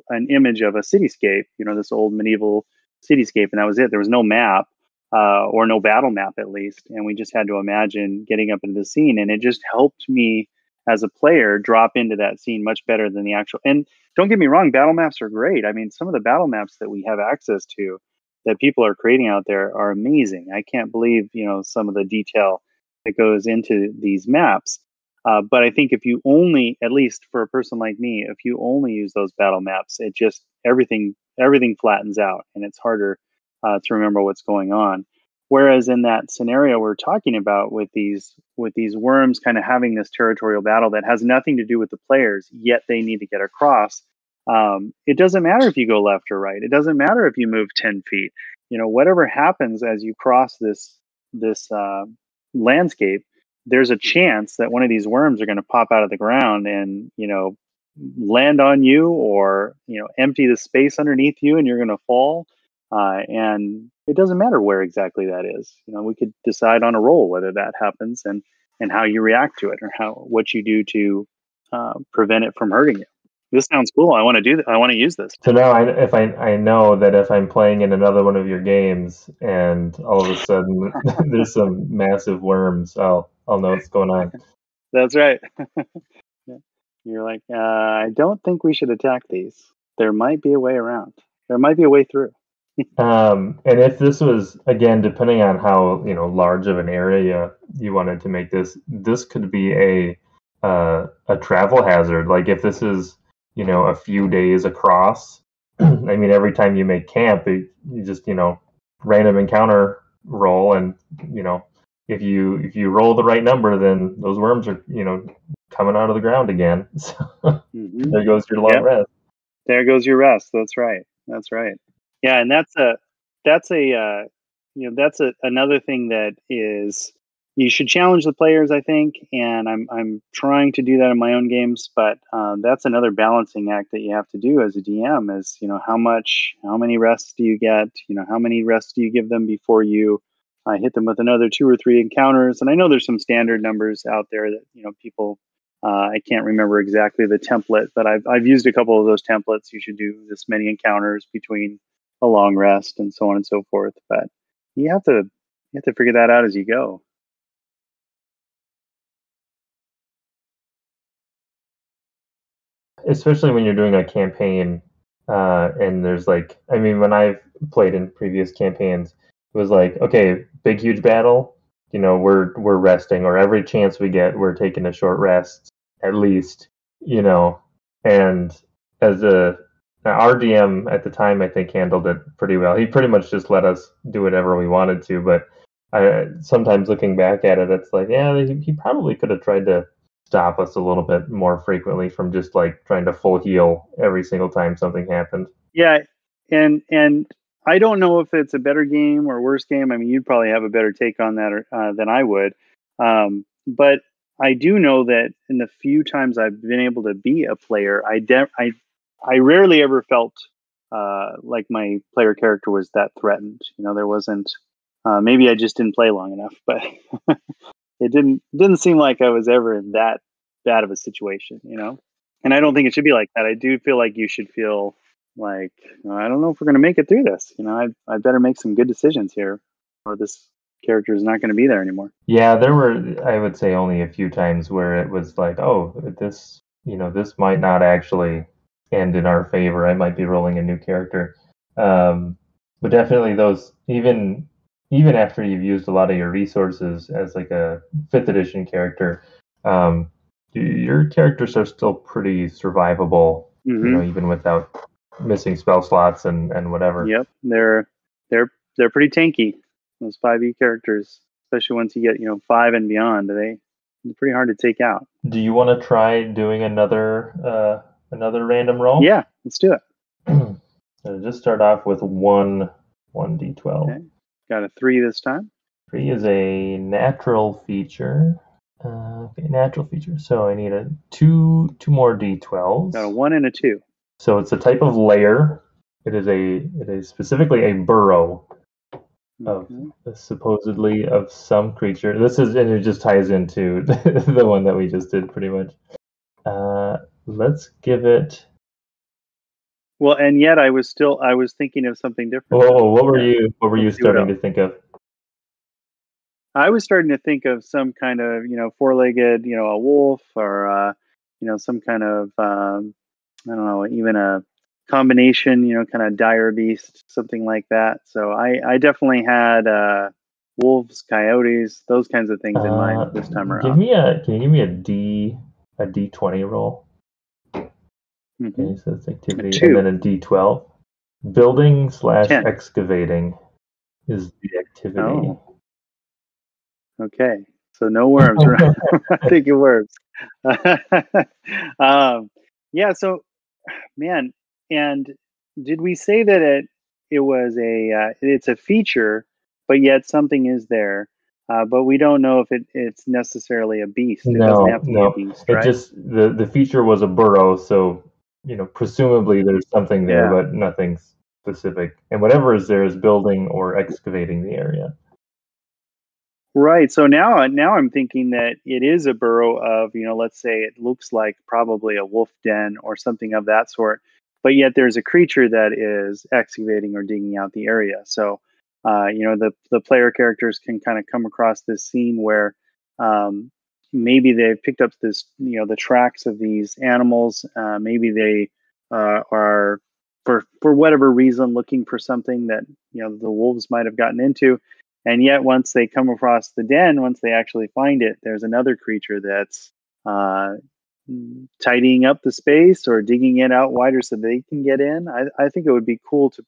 an image of a cityscape, this old medieval cityscape, and that was it. There was no map, or no battle map at least, and we just had to imagine getting up into the scene, and it just helped me as a player drop into that scene much better than the actual. And don't get me wrong, battle maps are great. I mean, some of the battle maps that we have access to that people are creating out there are amazing. I can't believe some of the detail that goes into these maps. But I think if you only, at least for a person like me, if you only use those battle maps, it just everything flattens out, and it's harder to remember what's going on. Whereas in that scenario we're talking about with these worms kind of having this territorial battle that has nothing to do with the players, yet they need to get across. It doesn't matter if you go left or right. It doesn't matter if you move 10 feet. Whatever happens as you cross this landscape, there's a chance that one of these worms are going to pop out of the ground and land on you, or empty the space underneath you, and you're going to fall. And it doesn't matter where exactly that is. We could decide on a roll whether that happens, and how you react to it, or what you do to prevent it from hurting you. This sounds cool. I want to do that. I want to use this. So now I know that if I'm playing in another one of your games and all of a sudden there's some massive worms, I'll know what's going on. That's right. You're like, I don't think we should attack these. There might be a way around. There might be a way through. And if this was, again, depending on how large of an area you wanted to make this could be a travel hazard. Like if this is a few days across, I mean, every time you make camp, you just random encounter roll, and if you roll the right number, then those worms are coming out of the ground again. So there goes your long rest. There goes your rest. That's right. Yeah, and that's another thing that is, you should challenge the players, I think, and I'm trying to do that in my own games, but that's another balancing act that you have to do as a DM is, how many rests do you get? How many rests do you give them before you hit them with another 2 or 3 encounters? And I know there's some standard numbers out there that people. I can't remember exactly the template, but I've used a couple of those templates. You should do this many encounters between a long rest and so on and so forth. But you have to figure that out as you go. Especially when you're doing a campaign, and there's when I've played in previous campaigns, it was like, okay, big huge battle, we're resting, or every chance we get, we're taking a short rest at least, and as our DM at the time, I think, handled it pretty well. He pretty much just let us do whatever we wanted to, but sometimes looking back at it, it's like, yeah, he probably could have tried to stop us a little bit more frequently from just trying to full heal every single time something happened. Yeah, and I don't know if it's a better game or worse game. I mean, you'd probably have a better take on that than I would, but I do know that in the few times I've been able to be a player, I rarely ever felt like my player character was that threatened. There wasn't. Maybe I just didn't play long enough, but it didn't seem like I was ever in that bad of a situation. And I don't think it should be like that. I do feel like you should feel like, I don't know if we're going to make it through this. I better make some good decisions here, or this character is not going to be there anymore. Yeah, there were, I would say, only a few times where it was like, oh, this might not actually end in our favor. I might be rolling a new character. But definitely those, even after you've used a lot of your resources as like a 5th edition character, your characters are still pretty survivable, even without missing spell slots and whatever. Yep, they're pretty tanky, those 5e characters, especially once you get 5 and beyond. They're pretty hard to take out. Do you want to try doing another random roll? Yeah, let's do it. So just start off with 1d12. Okay. Got a 3 this time. 3 is a natural feature. Okay, natural feature. So I need two more d12s. Got a 1 and a 2. So it's a type of lair. It is specifically a burrow of supposedly of some creature. And it just ties into the one that we just did pretty much. Let's give it. Well, and yet I was thinking of something different. Whoa, what were you starting to think of? I was starting to think of some kind of, 4-legged, a wolf, or some kind of, I don't know, even a combination, kind of dire beast, something like that. So I definitely had wolves, coyotes, those kinds of things in mind this time around. Can you give me a D20 roll? Mm-hmm. Okay, so it's activity, and then a D12. Building / excavating is the activity. Oh. Okay, so no worms. Right? I'm thinking worms. Yeah. So, man, and did we say that it was it's a feature, but yet something is there, but we don't know if it's necessarily a beast. It doesn't have to be a beast, right? It just the feature was a burrow, so presumably there's something there, but nothing specific. And whatever is there is building or excavating the area. Right. So now I'm thinking that it is a burrow of, let's say it looks like probably a wolf den or something of that sort, but yet there's a creature that is excavating or digging out the area. So, the player characters can kind of come across this scene where maybe they've picked up this, the tracks of these animals. Maybe they are for whatever reason looking for something that the wolves might have gotten into. And yet, once they come across the den, once they actually find it, there's another creature that's uh, tidying up the space or digging it out wider so they can get in. I think it would be cool to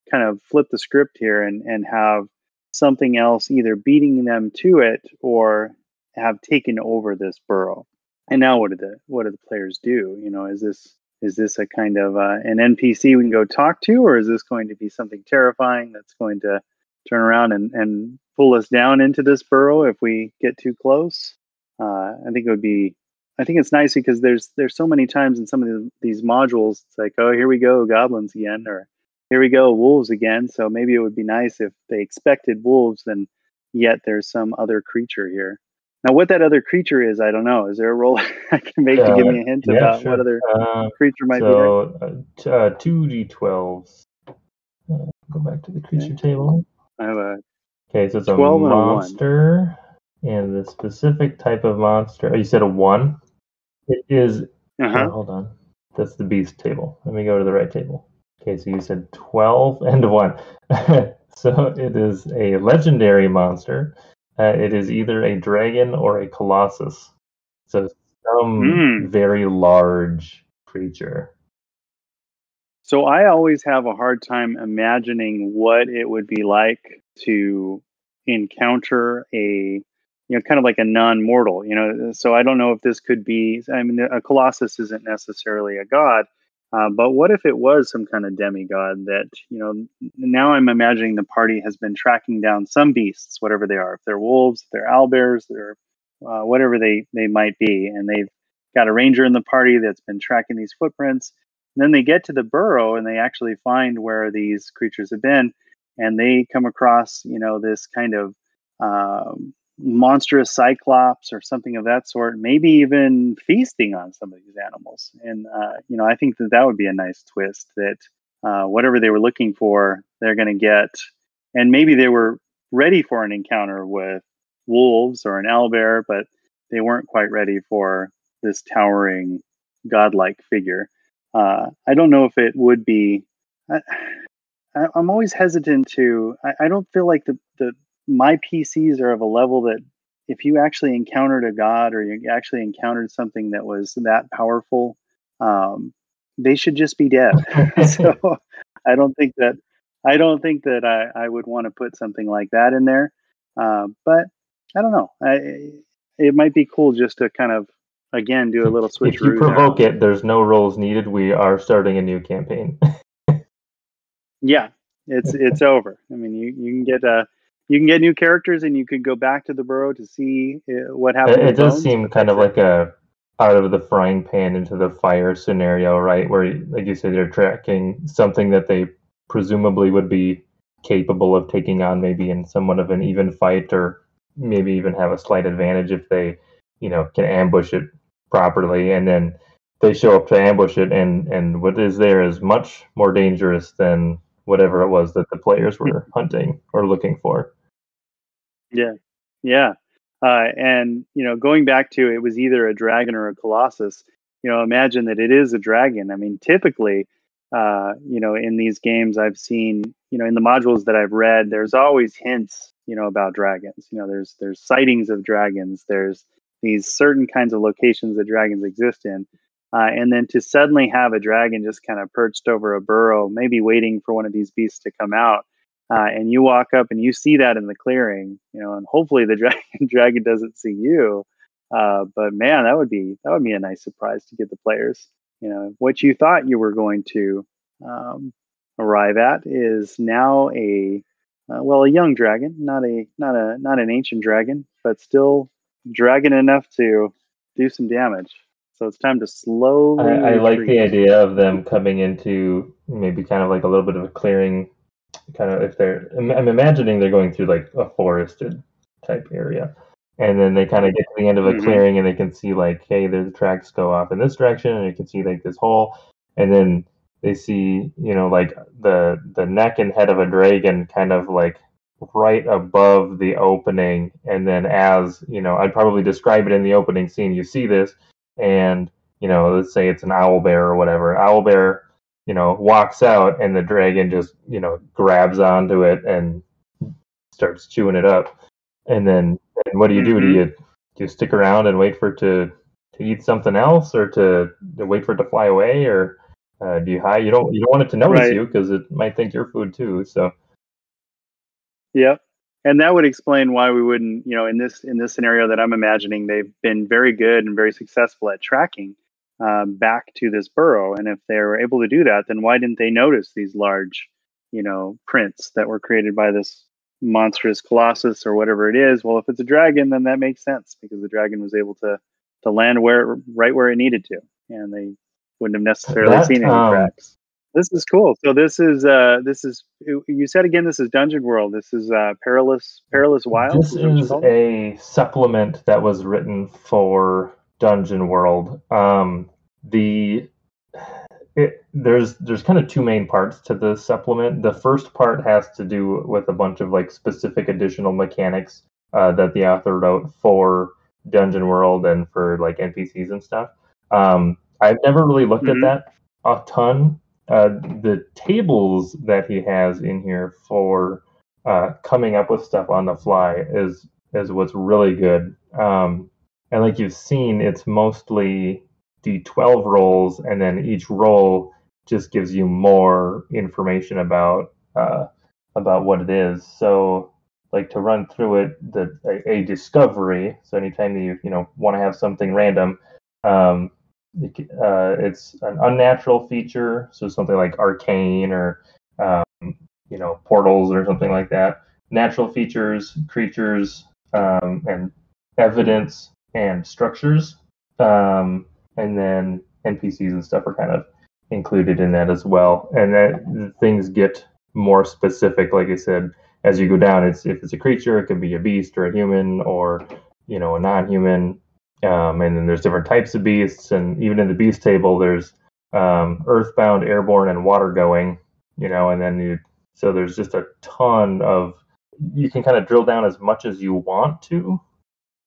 kind of flip the script here and have something else either beating them to it or have taken over this burrow. And now, what do the players do? Is this a kind of an NPC we can go talk to, or is this going to be something terrifying that's going to turn around and pull us down into this burrow if we get too close? I think it's nice because there's so many times in some of these modules, it's like, oh, here we go, goblins again, or here we go, wolves again. So maybe it would be nice if they expected wolves, and yet there's some other creature here. Now, what that other creature is, I don't know. Is there a roll I can make to give me a hint about sure. what other creature might be there? 2d12s. Go back to the creature table. I have a Okay, so it's a 12 and a 1. monster, and the specific type of monster. Oh, you said a 1? It is. Hold on. That's the beast table. Let me go to the right table. Okay, so you said 12 and 1. So it is a legendary monster. It is either a dragon or a colossus. So some very large creature. So I always have a hard time imagining what it would be like to encounter kind of like a non-mortal, so I don't know if this could be, I mean, a colossus isn't necessarily a god, but what if it was some kind of demigod that, now I'm imagining the party has been tracking down some beasts, whatever they are, if they're wolves, if they're owlbears, they're whatever they might be, and they've got a ranger in the party that's been tracking these footprints. And then they get to the burrow and they actually find where these creatures have been, and they come across, this kind of monstrous cyclops or something of that sort, maybe even feasting on some of these animals. And I think that would be a nice twist, that whatever they were looking for, they're going to get. And maybe they were ready for an encounter with wolves or an owlbear, but they weren't quite ready for this towering godlike figure. I don't know if it would be. I'm always hesitant to. I don't feel like my PCs are of a level that if you actually encountered a god or you actually encountered something that was that powerful, they should just be dead. So I don't think that I would want to put something like that in there. But I don't know. It might be cool just to kind of, again, do a little switcheroo. If you provoke it, there's no rolls needed. We are starting a new campaign. Yeah, it's over. I mean, you can get new characters, and you could go back to the burrow to see what happened. It does seem kind of like a out of the frying pan into the fire scenario, right? Where, like you said, they're tracking something that they presumably would be capable of taking on, maybe in somewhat of an even fight, or maybe even have a slight advantage if they, can ambush it properly, and then they show up to ambush it, and what is there is much more dangerous than whatever it was that the players were hunting or looking for. Yeah. And going back to, it was either a dragon or a colossus. Imagine that it is a dragon. I mean, typically, in these games I've seen, in the modules that I've read, there's always hints, about dragons. There's sightings of dragons. There's these certain kinds of locations that dragons exist in. And then to suddenly have a dragon just kind of perched over a burrow, maybe waiting for one of these beasts to come out, and you walk up and you see that in the clearing, and hopefully the dragon doesn't see you. But man, that would be a nice surprise to give the players. What you thought you were going to arrive at is now a young dragon, not an ancient dragon, but still dragon enough to do some damage. So it's time to slowly. I like the idea of them coming into maybe kind of like a little bit of a clearing. Kind of, if I'm imagining they're going through like a forested type area. And then they kind of get to the end of a clearing and they can see like, hey, there's tracks go off in this direction, and you can see like this hole. And then they see, like the neck and head of a dragon kind of like right above the opening. And then as, I'd probably describe it in the opening scene, you see this, and, let's say it's an owl bear or whatever. Owl bear, walks out, and the dragon just, grabs onto it and starts chewing it up. And then what do you do? Do you stick around and wait for it to eat something else, or to wait for it to fly away, or do you hide? You don't want it to notice you, because it might think you're food too. So yep. And that would explain why we wouldn't, in this scenario that I'm imagining, they've been very good and very successful at tracking back to this burrow. And if they were able to do that, then why didn't they notice these large, prints that were created by this monstrous colossus or whatever it is? Well, if it's a dragon, then that makes sense, because the dragon was able to land right where it needed to, and they wouldn't have necessarily seen any tracks. This is cool. So this is you said again, this is Dungeon World. This is Perilous Wilds. This is a supplement that was written for Dungeon World. There's kind of two main parts to the supplement. The first part has to do with a bunch of like specific additional mechanics that the author wrote for Dungeon World and for like NPCs and stuff. I've never really looked at that a ton. The tables that he has in here for coming up with stuff on the fly is what's really good. And like you've seen, it's mostly D12 rolls, and then each roll just gives you more information about what it is. So, like, to run through it, a discovery. So anytime you want to have something random, it's an unnatural feature. So something like arcane or portals or something like that. Natural features, creatures, and evidence and structures. And then NPCs and stuff are kind of included in that as well. And that things get more specific, like I said, as you go down. If it's a creature, it could be a beast or a human, or a non-human. And then there's different types of beasts, and even in the beast table, there's earthbound, airborne, and water-going. And then so there's just a ton of. You can kind of drill down as much as you want to.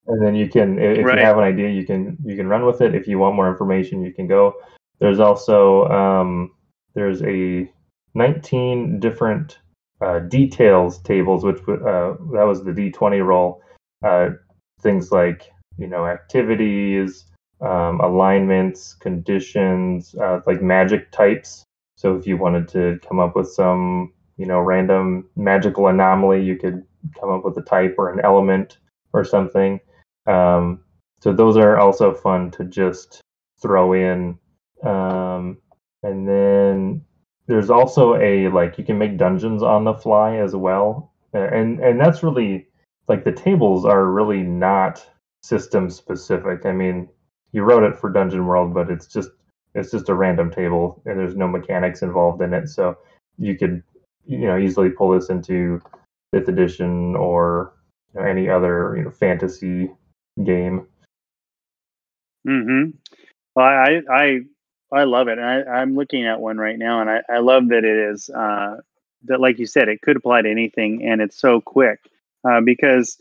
And then you can, if you have an idea, you can run with it. If you want more information, you can go. There's also there's a 19 different details tables, which that was the D20 roll. Things like activities, alignments, conditions, like magic types. So if you wanted to come up with some random magical anomaly, you could come up with a type or an element or something. So those are also fun to just throw in. And then there's also you can make dungeons on the fly as well. And that's really, like, the tables are really not system specific. I mean, you wrote it for Dungeon World, but it's just a random table, and there's no mechanics involved in it. So you could, easily pull this into 5th edition or any other, fantasy game. Well, I love it. I'm looking at one right now, and I love that it is that, like you said, it could apply to anything, and it's so quick because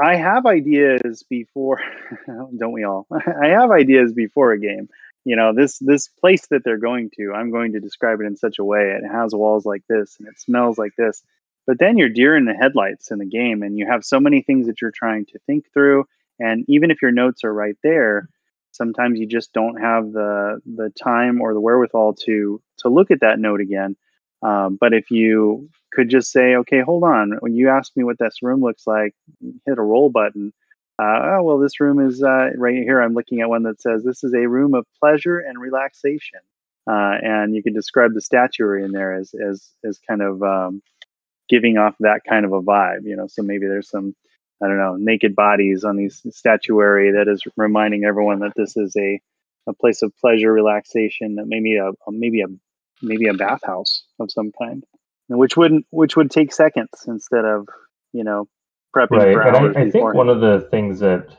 I have ideas before. Don't we all? I have ideas before a game. This place that they're going to, I'm going to describe it in such a way. It has walls like this, and it smells like this. But then you're deer in the headlights in the game, and you have so many things that you're trying to think through. And even if your notes are right there, sometimes you just don't have the time or the wherewithal to look at that note again. But if you could just say, okay, hold on, when you asked me what this room looks like, hit a roll button. Well, this room is right here. I'm looking at one that says this is a room of pleasure and relaxation. And you can describe the statuary in there as kind of giving off that kind of a vibe, so maybe there's some, I don't know, naked bodies on these statuary that is reminding everyone that this is a place of pleasure, relaxation, that maybe a bathhouse of some kind, which would take seconds instead of prepping Right, for and hours I think one beforehand. of the things that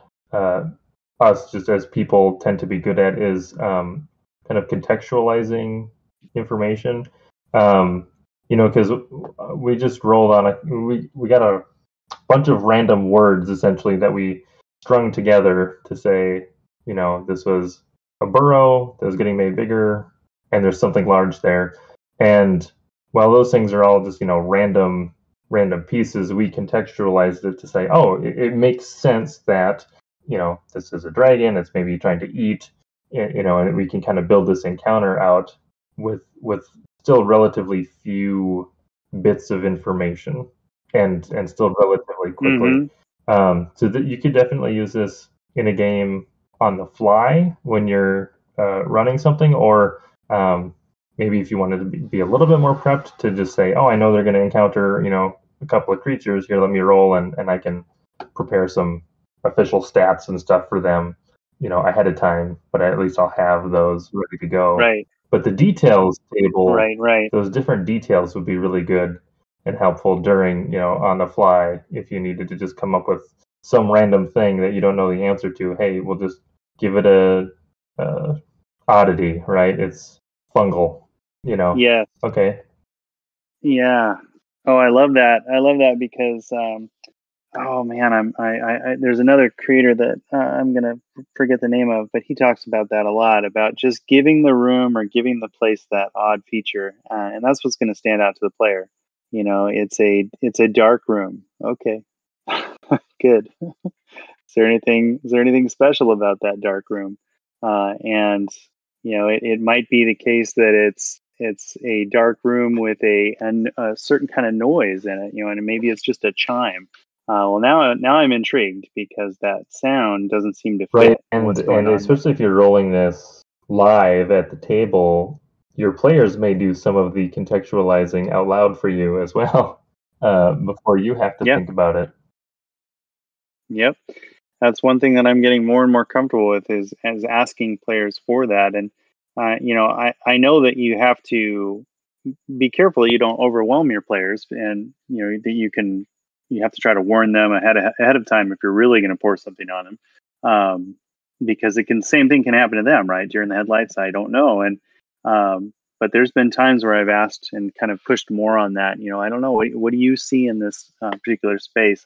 us, just as people, tend to be good at is kind of contextualizing information. Because we just rolled on we got a bunch of random words essentially that we strung together to say, this was a burrow that was getting made bigger, and there's something large there. And while those things are all just random pieces, we contextualized it to say, oh, it makes sense that this is a dragon. It's maybe trying to eat, and we can kind of build this encounter out with still relatively few bits of information, and still relatively quickly. So that you could definitely use this in a game on the fly when you're running something, or maybe if you wanted to be a little bit more prepped, to just say, oh, I know they're going to encounter a couple of creatures here. Let me roll, and I can prepare some official stats and stuff for them, ahead of time. But at least I'll have those ready to go. Right, But the details table, right. those different details would be really good and helpful during, on the fly, if you needed to just come up with some random thing that you don't know the answer to. Hey, we'll just give it a oddity, right? It's fungal, Yes. Okay. Yeah. Oh, I love that. I love that because, oh man, there's another creator that I'm gonna forget the name of, but he talks about that a lot, about just giving the room or giving the place that odd feature, and that's what's going to stand out to the player. It's a dark room. Okay, good. Is there anything special about that dark room? And it might be the case that it's a dark room with a certain kind of noise in it, and maybe it's just a chime. Well, now I'm intrigued because that sound doesn't seem to Right, fit what's going and on there. especially if you're rolling this live at the table, your players may do some of the contextualizing out loud for you as well, before you have to Yeah. think about it. Yep. That's one thing that I'm getting more and more comfortable with is asking players for that. And I know that you have to be careful that you don't overwhelm your players, and that you have to try to warn them ahead of time if you're really going to pour something on them, because same thing can happen to them, right? During the headlights, I don't know. And but there's been times where I've asked and kind of pushed more on that. I don't know, what do you see in this particular space?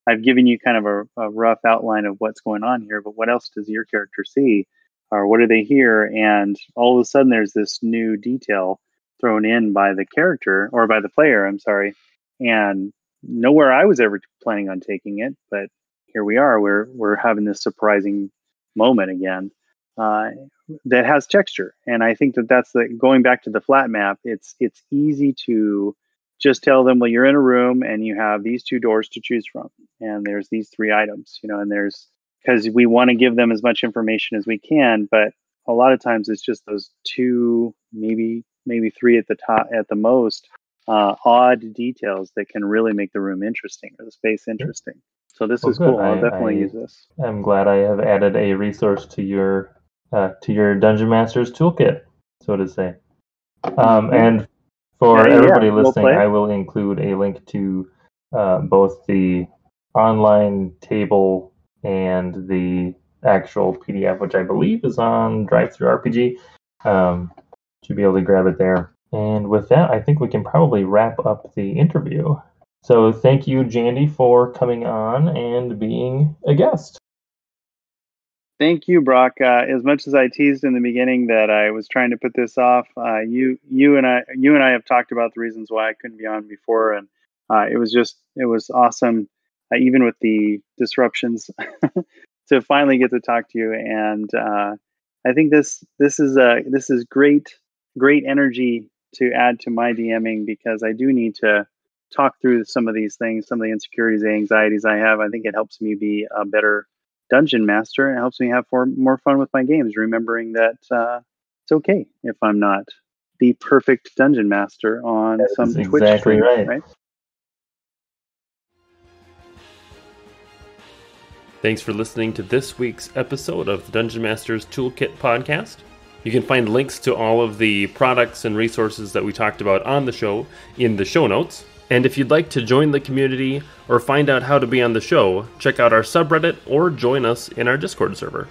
I've given you kind of a rough outline of what's going on here, but what else does your character see, or what do they hear? And all of a sudden, there's this new detail thrown in by the character, or by the player, I'm sorry, and nowhere I was ever planning on taking it, but here we are. We're having this surprising moment again, that has texture, and I think that's going back to the flat map. It's easy to just tell them, well, you're in a room and you have these two doors to choose from, and there's these three items, and because we want to give them as much information as we can, but a lot of times it's just those two, maybe three at the top at the most, odd details that can really make the room interesting or the space interesting. So this Well, is good. cool. I'll definitely use this. I'm glad I have added a resource to your Dungeon Master's toolkit, so to say. And for everybody listening, I will include a link to both the online table and the actual PDF, which I believe is on DriveThruRPG, to be able to grab it there. And with that, I think we can probably wrap up the interview. So thank you, Jandy, for coming on and being a guest. Thank you, Brock. As much as I teased in the beginning that I was trying to put this off, you and I have talked about the reasons why I couldn't be on before, and it was awesome, even with the disruptions, to finally get to talk to you. And I think this is great energy to add to my DMing, because I do need to talk through some of these things, some of the insecurities, the anxieties I have. I think it helps me be a better dungeon master, and it helps me have more fun with my games, remembering that it's okay if I'm not the perfect dungeon master on some Twitch exactly stream, right? Thanks for listening to this week's episode of the Dungeon Master's Toolkit podcast. You can find links to all of the products and resources that we talked about on the show in the show notes. And if you'd like to join the community or find out how to be on the show, check out our subreddit or join us in our Discord server.